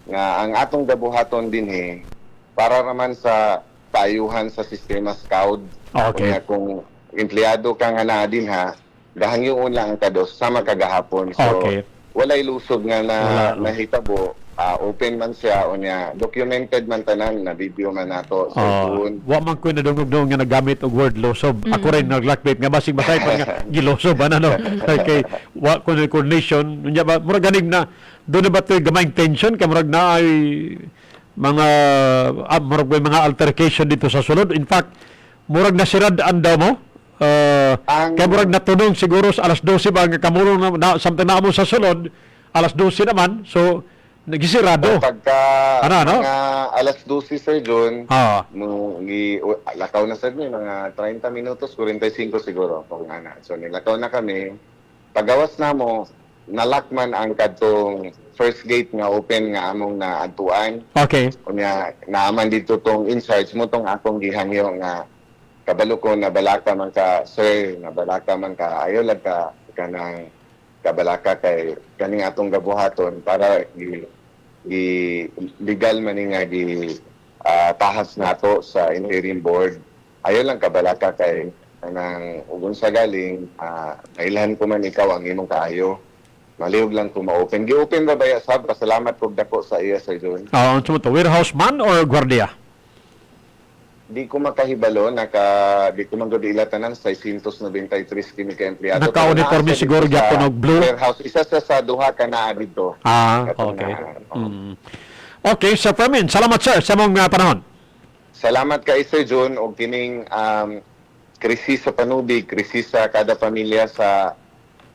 nga ang atong gabuhaton dinhi para naman sa paayuhan sa sistema SCAUD. Okay. Kung empleyado ka nga na din gahangyon lang ang kados sama kagahapon. So, walay lusog nga nahitabo. Open man siya unya documented man tanan na video man nato sa phone. Wa man ko nadungog nga nagamit og word losob. Ako rin naglakbit nga basig basay pa nga gilosob ano. Kay wa ko coordination unya ba murag ganig na doon ba toy gamayng tension kay murag na ay mga murag may mga altercation dito sa sulod. In fact, murag nasirad-an daw mo. Kaya murag natunong siguro sa alas 12 ba nga kamulong na samtang na mo sa sulod, alas 12 naman. So, nagisirado. Pagka mga alas 12 Sir John, lakaw na sa mga 30 minutos, 45 siguro. So, nilakaw na kami. Pagawas na mo, nalakman ang kadtong first gate nga open nga among naadtuan. Okay. Unya naaman dito tong in-charge mo tong akong gihangyo nga kabalo ko na balaka man ka sir, na balaka man ka ayo lang ka kanang kabalaka kay kaning atong gabuhaton para legal man nga tahas nato sa interim board. Ayo lang kabalaka kay kanang ugon sa galing, kailan ko man ikaw ang imong kaayo. Malihog lang ko ma-open. Gi-open ba baya sab? Pasalamat kog dako sa iya, Sir John. Ang to warehouse man or guardia? Di ko makahibalo, di ko man gud ilatanan 693 kini ka empleyado. Naka-uniforme Pero naa siguro siya dito gyapon sa og blue. Warehouse, isa sa duha ka naa dito. Katong Okay. na- Okay, Sir Fermin, salamat sir sa mong panahon. Salamat kay Sir John og kining krisis sa panubig, krisis sa kada pamilya sa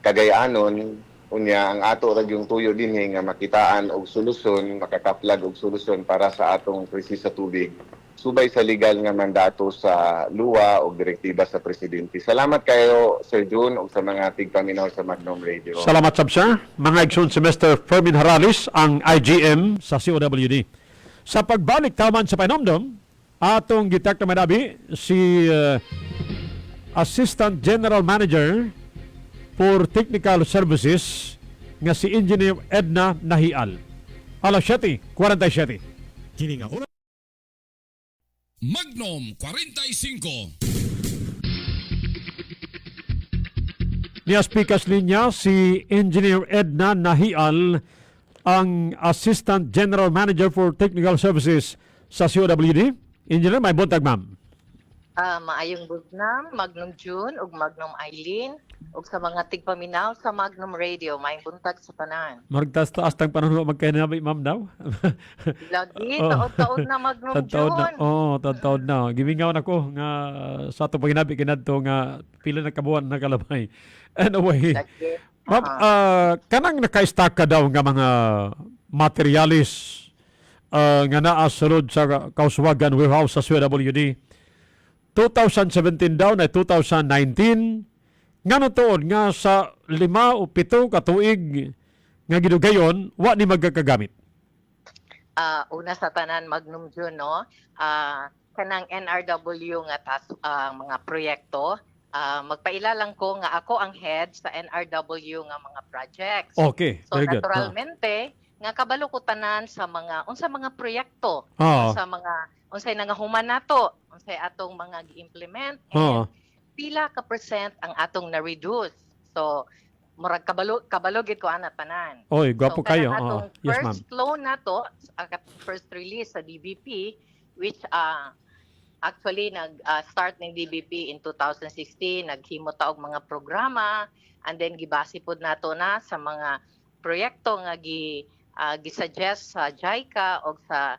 Cagayanon. Unya ang ato ra yung tuyo dinhi nga makitaan og solusyon, makakaplag og solusyon para sa atong krisis sa tubig. Subay sa legal nga mandato sa luwa o direktiba sa presidente. Salamat kayo, Sir June, o sa mga tigpaminaw sa Magnum Radio. Salamat sab sir. Mga igsoon si Mr. Fermin Harales, ang IGM sa COWD. Sa pagbalik taman sa Painomdom, atong gitak naman abi si Assistant General Manager for Technical Services nga si Engineer Edna Nahial. Alas 7:47. Kini nga oras. Magnum 45. Niya-speakers niya si Engineer Edna Nahial, ang Assistant General Manager for Technical Services sa COWD. Engineer, may buntag ma'am. Maayong bugnam, Magnum June, ug Magnum Eileen, ug sa mga tigpaminaw sa Magnum Radio, maayong buntag sa tanan. Magtaas-taas tang panahon magkainabi ma'am daw. Lagi, taod-taod na Magnum Taod na. June. Taod na. Gimingaw na ko nga sa ato paginabi kinadto nga pila na kabuan na kalabay. Anyway, Lagi. ma'am, kanang naka-stack ka daw nga mga materialis nga naa sulod sa Kauswagan Warehouse sa COWD. 2017 daw na 2019 ngano tuod nga sa 5 o 7 ka tuig nga gidugayon wa ni magkakagamit. Una sa tanan Magnum June, no? Kanang NRW nga mga proyekto, magpailalang ko nga ako ang head sa NRW nga mga projects. Okay, So very good. naturalmente nga kabalo ko tanan sa mga proyekto, Oo. sa mga unsay nangahuman nato, unsay atong mga gi-implement, Oo. and pila ka percent ang atong na-reduce. So murag kabalo gid ko ana tanan. Oy, gwapo So, kayo. kanang atong Yes, ma'am. first loan nato, first release sa DBP, which actually nag-start ng DBP in 2016, naghimo ta og mga programa, and then gibase pod nato na sa mga proyekto nga gisuggest sa JICA o sa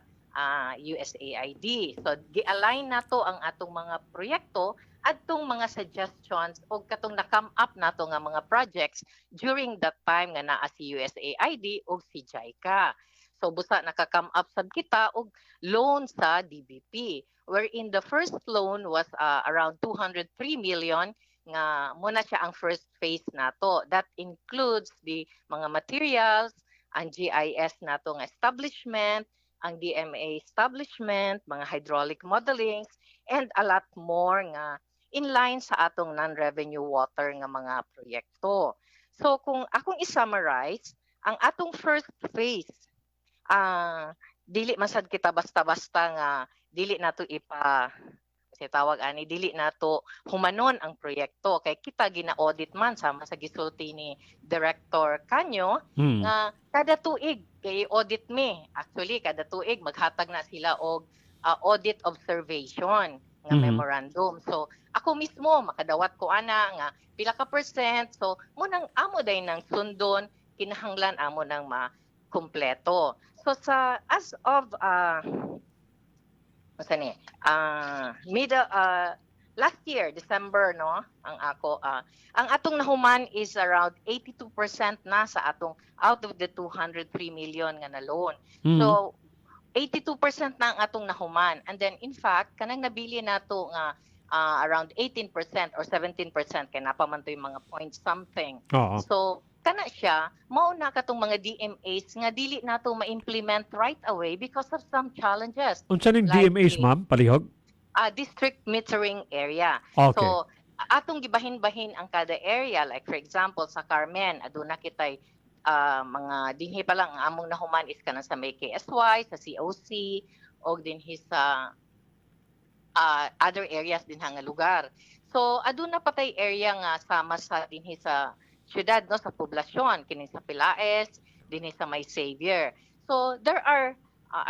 USAID. So gi-align nato ang atong mga proyekto adtong mga suggestions o katong na-come up nato nga mga projects during that time nga naa si USAID o si JICA. So busa naka-come up sad kita og loan sa DBP, wherein the first loan was around 203 million nga muna siya ang first phase nato. That includes the mga materials, ang GIS nato nga establishment, ang DMA establishment, mga hydraulic modelings, and a lot more nga in line sa atong non-revenue water nga mga proyekto. So kung akong i-summarize, ang atong first phase, dili masad kita basta-basta nga dili nato tawag ani dili nato humanon ang proyekto kay kita gina-audit man sama sa gisulti ni Director Canyo nga kada tuig kay audit me. Actually kada tuig maghatag na sila og audit observation nga memorandum. So ako mismo makadawat ko ana nga pila ka percent. So munang amo day nang sundon kinahanglan amo nang makumpleto. So sa as of last year December, no, ang atong nahuman is around 82% na sa atong out of the 203 million nga na loan. So 82% na ang atong nahuman, and then in fact kanang nabili nato nga around 18% or 17% kay napaman to yung mga point something. So kana siya mao na katong mga DMAs nga dili nato ma-implement right away because of some challenges. Unsa ning like DMAs, ma'am? Palihog? District metering area. Okay. So atong gibahin-bahin ang kada area, like for example sa Carmen aduna kitay mga dinhi pa lang ang among nahuman is kanang sa may KSY, sa COC, og dinhi sa other areas din nga lugar. So aduna patay area nga sama sa dinhi sa syudad no sa poblasyon kini sa Pilaes, dinhi sa May Savior. So there are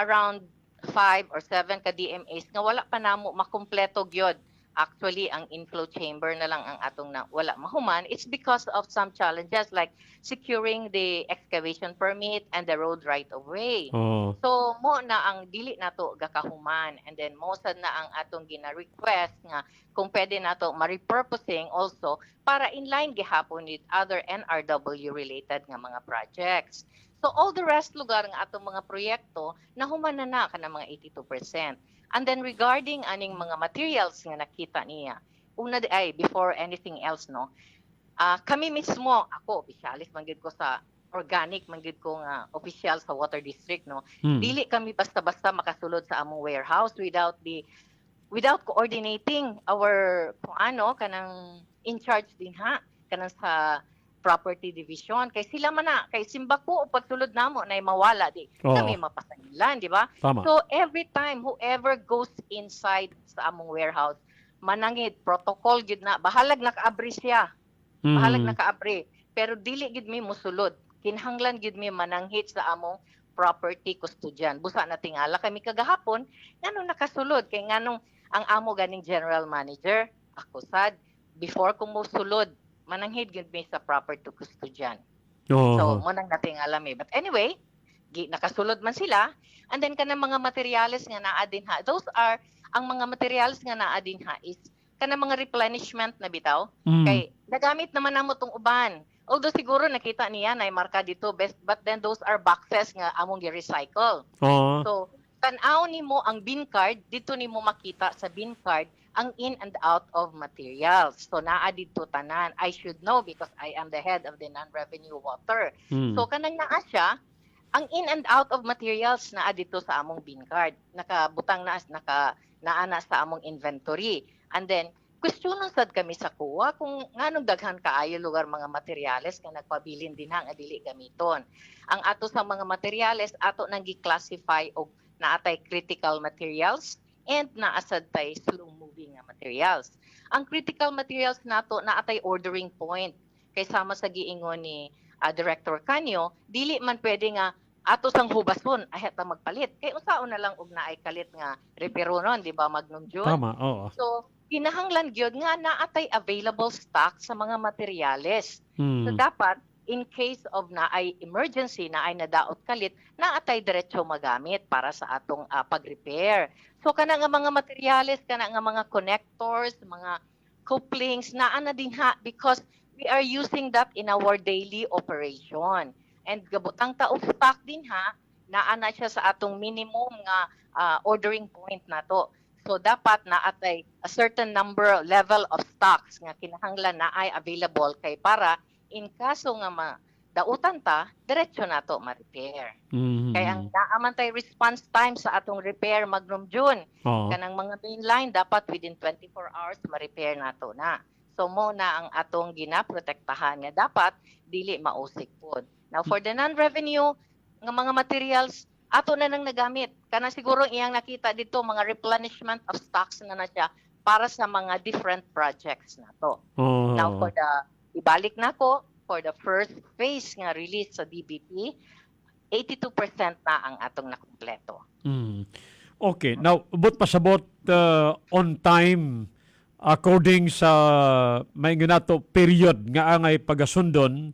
around 5 or 7 ka DMAs nga wala pa namo makumpleto gyud. Actually, ang inflow chamber na lang ang atong na wala mahuman. It's because of some challenges like securing the excavation permit and the road right of way. Oh. So mo na ang dili nato gakahuman, and then mo sad na ang atong gina-request nga kung pwede nato ma-repurposing also para in line gihapon with other NRW related nga mga projects. So all the rest lugar nga atong mga proyekto nahuman na kanang mga 82%. And then regarding aning mga materials nga nakita niya, una ay before anything else no, kami mismo, ako opisyalis man gid ko sa organic man gid ko nga opisyal sa water district no. Dili kami basta-basta makasulod sa among warehouse without coordinating our kung ano kanang in charge din ha kanang sa property division kay sila man na kay simbako o pagsulod namo na mawala di kami mapasangilan di ba? Tama. So every time whoever goes inside sa among warehouse manangid protocol gid na bahalag nakaabri siya. Bahalag nakaabri pero dili gid mi mosulod. Kinahanglan gid mi mananghit sa among property custodian. Busa na tingala kami kagahapon nganong nakasulod kay nganong ang amo ganing general manager ako sad before ko mosulod mananghid gyud mi sa property custodian. So mo nang natingala mi. But anyway, nakasulod man sila and then kanang mga materyales nga naa dinha. Those are ang mga materials nga naa dinha is kanang mga replenishment na bitaw. Kay nagamit naman namo tong uban. Although siguro nakita niya na marka dito but then those are boxes nga among gi-recycle. So tan-aw nimo ang bin card dito nimo makita sa bin card ang in and out of materials. So naa dito tanan. I should know because I am the head of the non-revenue water. So kanang naa siya ang in and out of materials naa dito sa among bin card. Nakabutang naa na sa among inventory. And then questionon sad kami sa kuwa kung nganong daghan kaayo lugar mga materyales nga nagpabilin din nga dili gamiton. Ang ato sa mga materyales ato nang gi-classify og naatay critical materials and naasad tay slow moving nga materials. Ang critical materials nato naatay ordering point kay sama sa giingon ni Director Canyo, dili man pwede nga ato sang hubason ahet ta magpalit. Kay unsaon na lang og naay kalit nga reperonon, di ba Magnum June? Tama, oo. So kinahanglan gyud nga naatay available stock sa mga materyales. So dapat in case of naay emergency naay nadaot kalit naatay diretso magamit para sa atong pag-repair. So kana nga mga materyales, kana nga mga connectors, mga couplings naa na dinha because we are using that in our daily operation. And gabutang ta og stock dinha naa na siya sa atong minimum nga ordering point nato. So dapat naatay a certain number level of stocks nga kinahanglan naay available kay para in kaso nga dautan ta, diretso nato ma-repair. Kaya ang naaman tay response time sa atong repair Magnum June. Kanang mga mainline dapat within 24 hours ma-repair nato na. So mo na ang atong ginaprotektahan nga dapat dili mausik pod. Now for the non-revenue nga mga materials ato na nang nagamit. Kana siguro iyang nakita dito mga replenishment of stocks na siya para sa mga different projects nato. Now for the ibalik na ko for the first phase nga release sa DBP, 82% na ang atong nakumpleto. Okay, now but pasabot on time according sa maingon nato period nga angay pagasundon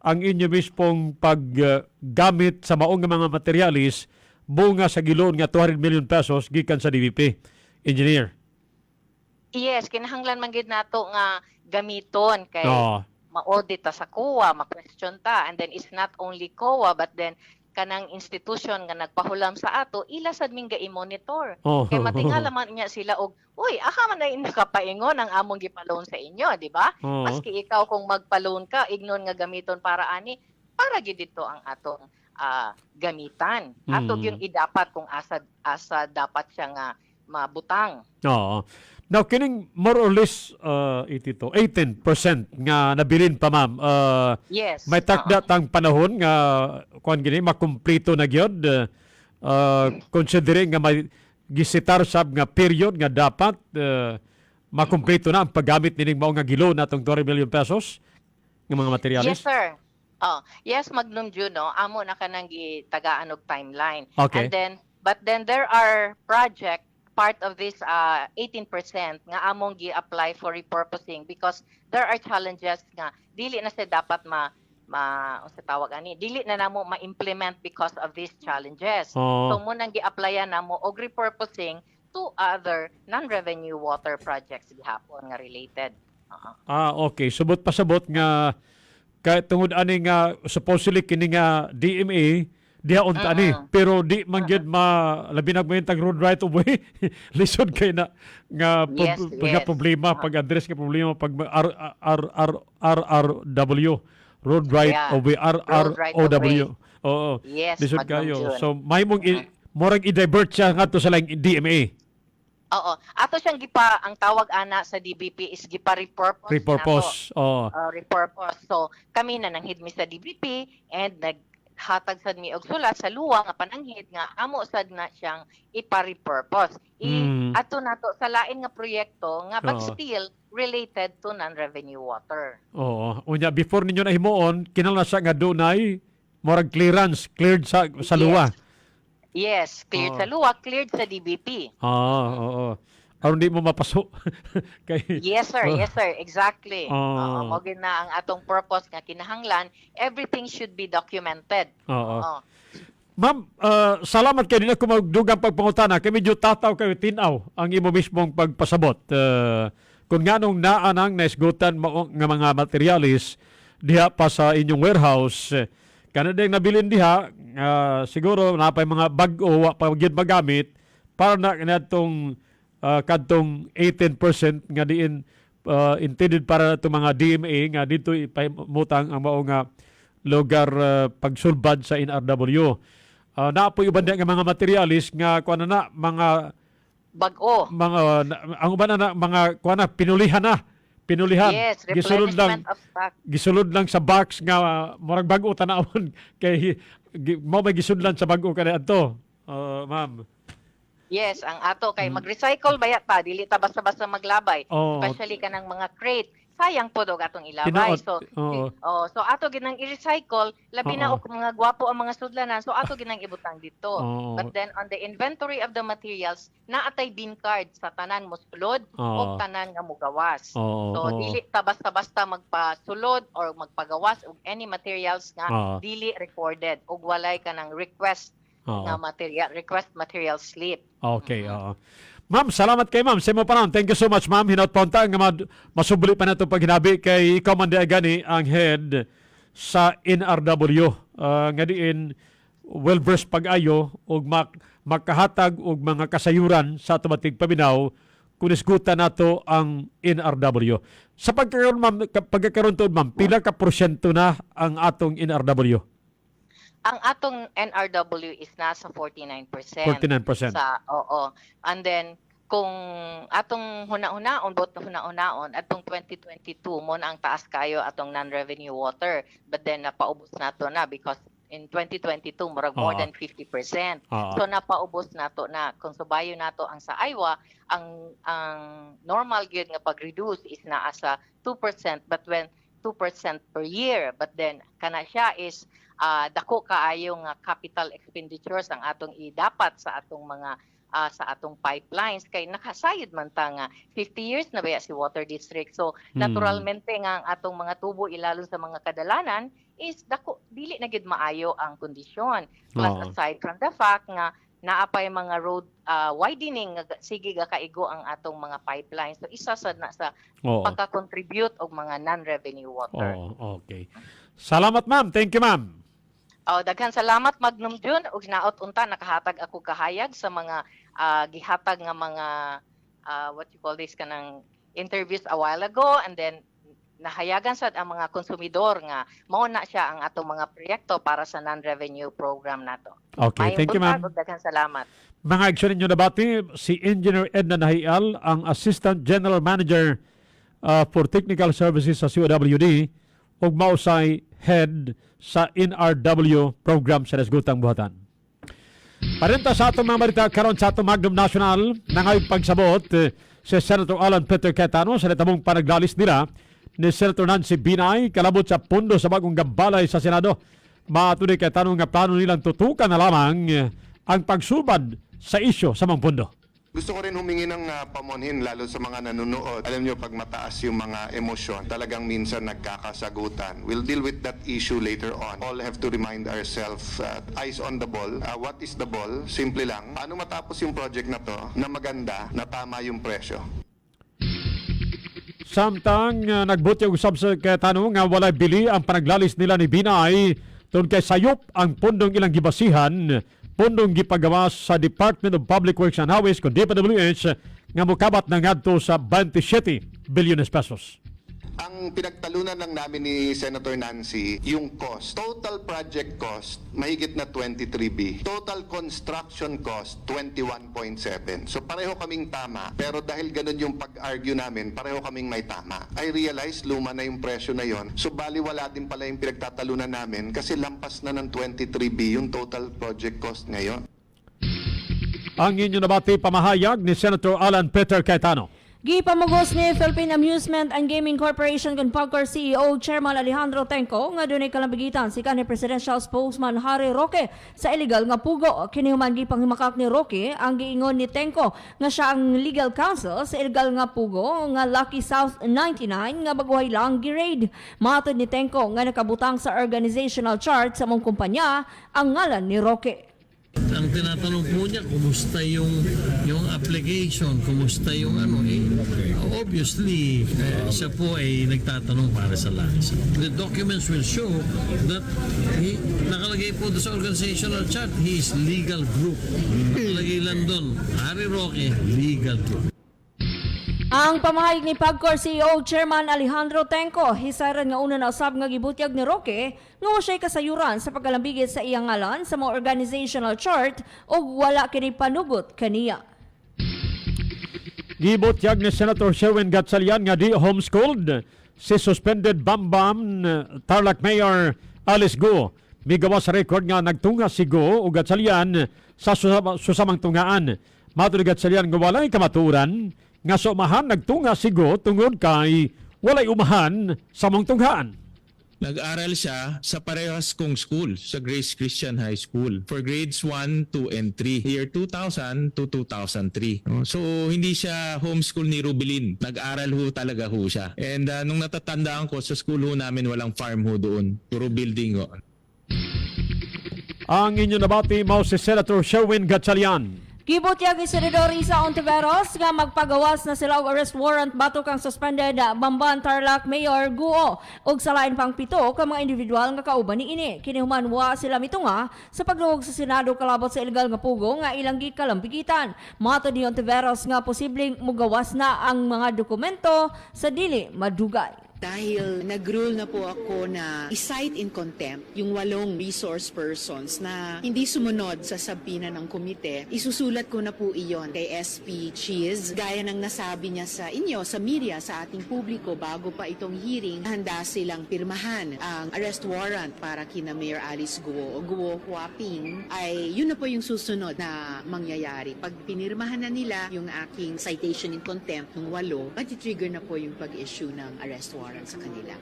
ang inyo mispong paggamit sa maong nga mga materialis bunga sa giloon nga 200 million pesos gikan sa DBP. Engineer. Yes, kinahanglan man gid nato nga gamiton kay ma-audit ta sa COA, ma-question ta, and then it's not only COA but then kanang institution nga nagpahulam sa ato ila sad ming ga-monitor. Kay matingala man niya sila og uy, aha man na nakapaingon ang among gipaloan sa inyo, di ba? Maski ikaw kung magpaloan ka, ignon nga gamiton para ani, para gid dito ang atong gamitan. Ato yung idapat kung asa dapat siya nga mabutang. Now, kining more or less 18% nga nabilin pa, ma'am. Yes. May takdatang panahon nga kuan gini makumpleto na gyud considering nga may gisitar sab nga period nga dapat makumpleto na ang paggamit nining mao nga gilo natong 20 million pesos ng mga materialis? Yes, sir. Yes, Magnum Juno, amo na kanang gitagaan og timeline. Okay. But then there are project part of this 18% nga among gi-apply for repurposing because there are challenges nga dili na sa dapat sa tawag ani dili na namo ma-implement because of these challenges. Oh. So mo nang gi-applyan namo og repurposing to other non-revenue water projects gihapon nga related. Okay. Subot pasabot nga kay tungod ani nga supposedly kini nga DMA diha unta ni pero di man gyud labi na tag road right of way lisod kay na nga Yes. problema pag-address ka problema pag RRW road right Yeah. of way Road right of way. RROW. Oo. Yes, Lisod Magnum kayo. June. So may mong morag i-divert siya ngadto sa laing DMA. Oo. Ato siyang ang tawag ana sa DBP is repurpose. Repurpose. Oo. Repurpose. So kami na nanghid mi sa DBP and naghatag sad mi og sulat sa luwa nga pananghid nga amo sad na siyang ipa-repurpose. Ato nato sa lain nga proyekto nga but Oo. still related to non-revenue water. Oo. Unya before ninyo na himuon kinahanglan siya nga dunay morag cleared sa luwa. Yes, cleared Oo. sa luwa, cleared sa DBP. Oo. Aron di mo mapaso. Kay Yes sir, yes sir, exactly. Oo. Mao gid na ang atong purpose nga kinahanglan, everything should be documented. Oo. Ma'am, salamat kay din ako magdugang pagpangutana. Kay medyo tataw kayo tinaw ang imo mismong pagpasabot. Kung nganong naanang naisgutan mo nga mga materialis diha pa sa inyong warehouse, kana ding nabilin diha, siguro napay mga bag-o wa pa gyud magamit para na kanatong kadtong 18% nga diin intended para to mga DMA nga dito ipamutang ang mao nga lugar pagsulbad sa NRW. Naapoy uban nga mga materialis nga kuan na mga Bag-o. ang uban na mga kuan na pinulihan. Yes, gisulod lang replenishment of stock. gisulod lang sa box nga murag bag-o tanawon kay mo may gisudlan sa bag-o kada adto. Ma'am. Yes, ang ato kay mag-recycle baya ta, dili ta basta-basta maglabay. Oo. Especially kanang mga crate. Sayang po dog atong ilabay. Tinaot. So, Oo. so ato ginang i-recycle, labi na Oo. og mga gwapo ang mga sudlanan. So ato ginang ibutang dito. Oo. But then on the inventory of the materials, naatay bin card sa tanan mo sulod Oo. o tanan nga mugawas. Oo. So dili ta basta-basta magpasulod or magpagawas og any materials nga Oo. dili recorded ug walay kanang request Oo. nga material slip. Okay, oo. Ma'am, salamat kay ma'am. Sa mo pa thank you so much, ma'am. Hinaut pa nga masubli pa na ito pag hinabi kay ikaw man di agani ang head sa NRW. Nga diin, well-versed pag-ayo o makahatag og mga kasayuran sa automatic paminaw kung isgutan nato ang NRW. Sa pagkakaroon to, ma'am, pila ka porsyento na ang atong NRW? Ang atong NRW is nasa 49%. 49%. And then kung atong hunaon atong 2022 mo na ang taas kayo atong non-revenue water, but then napaubos nato na because in 2022 murag more than 50%. So napaubos nato na kung subayo nato ang sa Iowa, ang normal gyud nga pag-reduce is naa sa 2%, but when 2% per year, but then kana siya is dako kaayo nga capital expenditures ang atong idapat sa atong mga sa atong pipelines kay nakasayod man ta nga 50 years na baya si water district. So naturalmente nga ang atong mga tubo ilalon sa mga kadalanan is dako dili na gid maayo ang kondisyon. Plus aside from the fact nga naapay mga road widening nga sige ga kaigo ang atong mga pipelines. So isa sad na sa pagka-contribute og mga non-revenue water. Okay. Salamat, ma'am. Thank you, ma'am. Daghan salamat Magnum June ug naot unta nakahatag ako kahayag sa mga gihatag nga mga what you call this kanang interviews a while ago, and then nahayagan sad ang mga konsumidor nga mao na siya ang atong mga proyekto para sa non-revenue program nato. Okay, thank you, ma'am. Daghan salamat. Mga aksyon ninyo nabati, si Engineer Edna Nahial, ang Assistant General Manager for Technical Services sa COWD, ug mausay head sa NRW program sa Nasgutang Buhatan. Parenta sa atong mga balita karon sa atong Magnum National, nangayong pagsabot si Senator Alan Peter Cayetano sa natamong panaglalis nila ni Senator Nancy Binay kalabot sa pundo sa bagong gambalay sa Senado. Matuloy Cayetano nga plano nilang tutukan na lamang ang pagsubad sa isyo sa mga pundo. Gusto ko rin humingi ng pamonhin lalo sa mga nanonood. Alam nyo, pag mataas yung mga emosyon, talagang minsan nagkakasagutan. We'll deal with that issue later on. All have to remind ourselves, eyes on the ball. What is the ball? Simple lang. Paano matapos yung project na to na maganda, na tama yung presyo? Samtang nagbuti ang usab sa Cayetano nga walay bili ang panaglalis nila ni Binay tungkol kay sayop ang pundong ilang gibasihan, pundong gipagawas sa Department of Public Works and Highways o DPWH nga mokabat na ngadto sa 27 bilyones pesos. Ang pinagtalunan lang namin ni Senator Nancy, yung cost. Total project cost, mahigit na 23B. Total construction cost, 21.7. So pareho kaming tama. Pero dahil ganun yung pag-argue namin, pareho kaming may tama. I realize luma na yung presyo na yon. So baliwala din pala yung pinagtatalunan namin kasi lampas na ng 23B yung total project cost ngayon. Ang inyo nabati pamahayag ni Senator Alan Peter Cayetano. Gipamugos ni Philippine Amusement and Gaming Corporation kung PAGCOR CEO Chairman Alejandro Tenco nga dunay kalambigitan si kanhi Presidential Spokesman Harry Roque sa illegal nga pugo. Kinihuman gipanghimakak ni Roque ang giingon ni Tenco nga siya ang legal counsel sa illegal nga pugo nga Lucky South 99 nga baguhay lang gi-raid. Matod ni Tenco nga nakabutang sa organizational chart sa mong kumpanya ang ngalan ni Roque. Ang tinatanong po niya, kumusta yung application, kumusta yung obviously, siya po ay nagtatanong para sa langis. The documents will show that nakalagay po sa organizational chart, he is legal group. Nakalagay lang doon, Harry Roque, legal group. Ang pamahayag ni PAGCOR CEO Chairman Alejandro Tenco, hisaran nga una na usab nga gibutyag ni Roque nga siya'y kasayuran sa pagkalambigit sa iyang ngalan sa mga organizational chart o wala kini panugot kaniya. Gibutyag ni Senator Sherwin Gatchalian nga di homeschooled si suspended Bambam Tarlac Mayor Alice Go. Migawas sa record nga nagtunga si Go o Gatchalian sa susamang tungaan. Matod Gatchalian nga walay kamaturan nga sa umahan nagtunga si Go tungod kay walay umahan sa mong tunghaan. Nag-aral siya sa parehas kong school, sa Grace Christian High School for grades 1, 2, and 3, year 2000 to 2003. So hindi siya homeschool ni Rubilin. Nag-aral ho talaga ho siya. And nung natatandaan ko, sa school ho namin walang farm ho doon. Puro building ho. Ang inyo nabati mo si Senator Sherwin Gatchalian. Gibutyag ni Senador Risa Ontiveros nga magpagawas na sila og arrest warrant batok ang suspended Bamban Tarlac Mayor Guo ug salain pang 7 ka mga individual nga kauban niini. Kinihuman wa sila mitunga sa pagluhog sa Senado kalabot sa illegal nga pugo nga ilang gikalambigitan. Matod ni Ontiveros nga posibleng mugawas na ang mga dokumento sa dili madugay. Dahil nag-rule na po ako na i-cite in contempt yung 8 resource persons na hindi sumunod sa sabina ng komite, isusulat ko na po iyon kay SP Cheese. Gaya ng nasabi niya sa inyo, sa media, sa ating publiko bago pa itong hearing, handa silang pirmahan ang arrest warrant para kina Mayor Alice Guo o Guo Huaping. Ay yun na po yung susunod na mangyayari. Pag pinirmahan na nila yung aking citation in contempt ng 8, mati-trigger na po yung pag-issue ng arrest warrant sa kanila.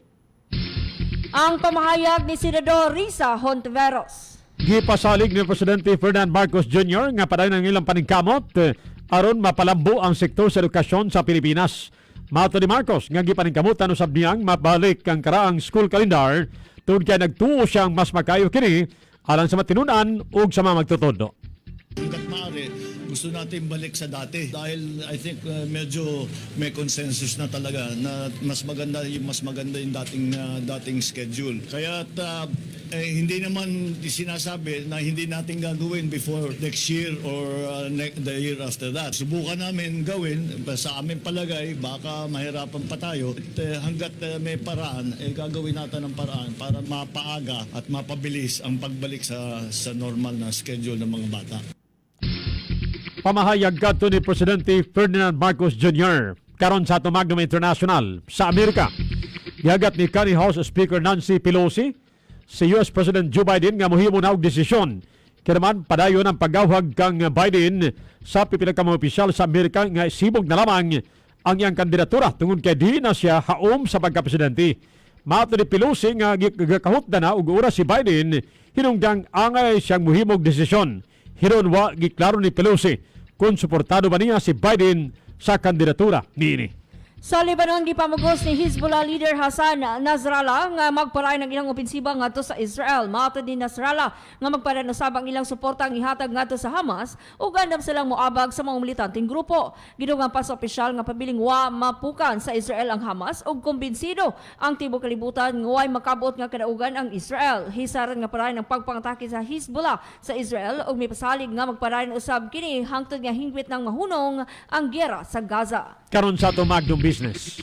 Ang pamahayag ni Senador Risa Hontiveros. Gipasalig ni Presidente Ferdinand Marcos Jr. nga padayon ng ilang paningkamot aron mapalambo ang sektor sa edukasyon sa Pilipinas. Mato ni Marcos nga gipaningkamutan usab niyang mabalik ang karaang school calendar tungod kay nagtuo siyang mas makayo kini alang sa matinunan ug sa mga magtutudo. Gusto natin balik sa dati dahil I think medyo may consensus na talaga na mas maganda yung dating schedule. Kaya hindi naman sinasabi na hindi natin gagawin before next year or the year after that. Subukan namin gawin sa aming palagay, baka mahirapan pa tayo. Hanggat may paraan, gagawin natin ang paraan para mapaaga at mapabilis ang pagbalik sa normal na schedule ng mga bata. Pamahayag kadto ni Presidente Ferdinand Marcos Jr. karon sa Tumagdom International sa Amerika. Gihagat ni House Speaker Nancy Pelosi si US President Joe Biden nga mohimo na og desisyon Kaya naman, padayon ang paggawhag kang Biden sa pipila ka mga opisyal sa Amerika nga sibog na lamang ang iyang kandidatura tungod kay di na siya haom sa pagkapresidente. Mato ni Pelosi nga gikahutda na ug oras si Biden hinunggang angay siyang muhimog desisyon. Hiron wa giklaro ni Pelosi kung suportado ba niya si Biden sa kandidatura niini. Sa Lebanon, gipamugos ni Hezbollah leader Hassan Nasrallah nga magparay ng ilang opensiba ngadto sa Israel. Matod ni Nasrallah nga magparay usab ang ilang suporta ang ihatag ngadto sa Hamas ug gandam silang moabag sa mga militanteng grupo. Gidugang pa sa opisyal nga pabiling wa mapukan sa Israel ang Hamas ug kumbinsido ang tibuok kalibutan nga way makabot nga kadaugan ang Israel. Hisaran nga paray ng pagpangatake sa Hezbollah sa Israel ug mipasalig nga magparay usab kini hangtod nga hingwit ng mahunong ang giyera sa Gaza. Karon sa ato Magnum Business.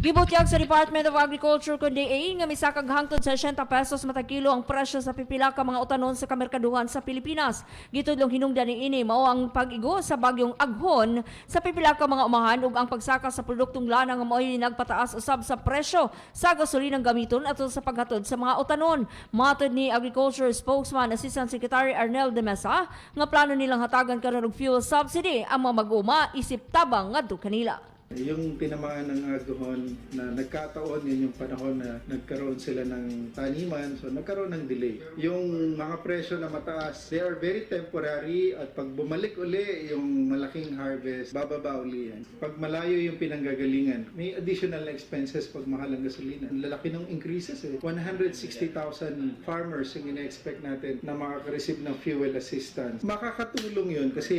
Gibutyag sa Department of Agriculture kundi nga misakag hangtod sa 60 pesos matag kilo ang presyo sa pipila ka mga utanon sa kamerkaduhan sa Pilipinas. Gitudlong hinungdan niini mao ang pag-igo sa bagyong Aghon sa pipila ka mga umahan ug ang pagsaka sa produktong lana nga mao'y nagpataas usab sa presyo sa gasolinang gamiton ato sa paghatod sa mga utanon. Matod ni Agriculture Spokesman Assistant Secretary Arnel de Mesa nga plano nilang hatagan karon og fuel subsidy ang mga mag-uma isip tabang ngadto kanila. Yung tinamaan ng Aghon na nagkataon yun yung panahon na nagkaroon sila ng taniman, so nagkaroon ng delay. Yung mga presyo na mataas, they are very temporary at pag bumalik uli yung malaking harvest, bababa uli yan. Pag malayo yung pinanggagalingan, may additional expenses pag mahal ang gasolina. Ang lalaki ng increases 160,000 farmers yung ina-expect natin na makaka-receive ng fuel assistance. Makakatulong yun kasi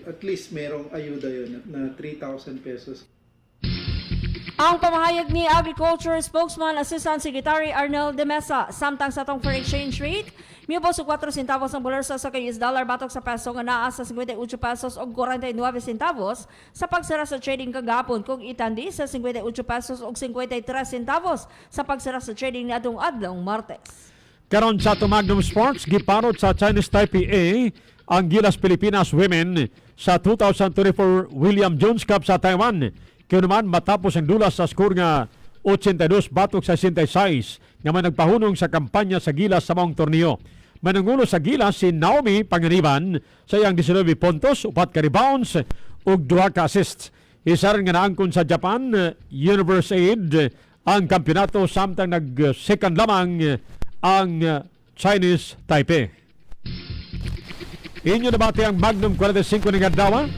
at least merong ayuda yun na 3,000 pesos. Ang pamahayag ni Agriculture Spokesman Assistant Secretary Arnel de Mesa, samtang sa tong foreign exchange rate, miyubos og 4 centavos ang bulsa sa US dollar batok sa peso nga naa sa 58 pesos og 49 centavos sa pagsara sa trading kagahapon kung itandi sa 58 pesos og 53 centavos sa pagsara sa trading niadtong adlong Martes. Karon sa ato Magnum Sports, giparot sa Chinese Taipei A ang Gilas Pilipinas Women sa 2024 William Jones Cup sa Taiwan. Kaya naman matapos ang dulas sa skor nga 82 batok sa 66 nga man nagpahunong sa kampanya sa Gilas sa maong torneo. Manangulo sa Gilas si Naomi Panganiban sa iyang 19 puntos, 4 ka rebounds ug 2 ka assists. Isaran nga naangkon sa Japan, Universe Aid ang kampyonato samtang nag-second lamang ang Chinese Taipei. Inyo nabati ang Magnum 45 ng Gadawa.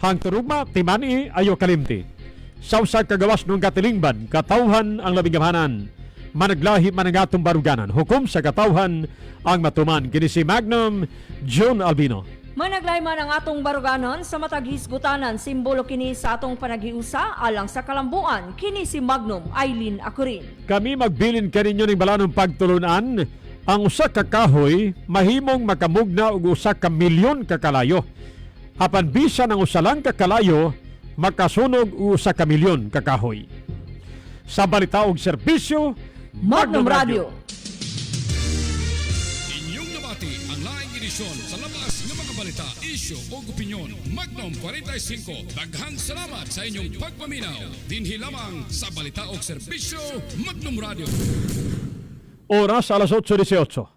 Hang turugma, timani ayo kalimti. Sa usa kagawas nung katilingban, katawhan ang labing gamanan. Managlahi manangatong baruganan. Hukom sa katawhan ang matuman. Kini si Magnum John Albino. Managlay man ang atong baruganon sa matag hisgutanan, simbolo kini sa atong panaghiusa alang sa kalambuan. Kini si Magnum Eileen Acurin. Kami magbilin kaninyo ng balanong pagtulunan. Ang usa ka kahoy mahimong makamugna og usa ka milyon ka kalayo. Apan bisan ang usa lang ka kalayo makasunog usa ka milyon ka kahoy. Sa balita og serbisyo, Magnum Radio. Inyong nabati ang laing edisyon sa labas ng mga balita, isyu o opinyon. Magnum 45. Daghang salamat sa inyong pagpaminaw. Dinhi lamang sa balita og serbisyo, Magnum Radio. Oras alas 8:18.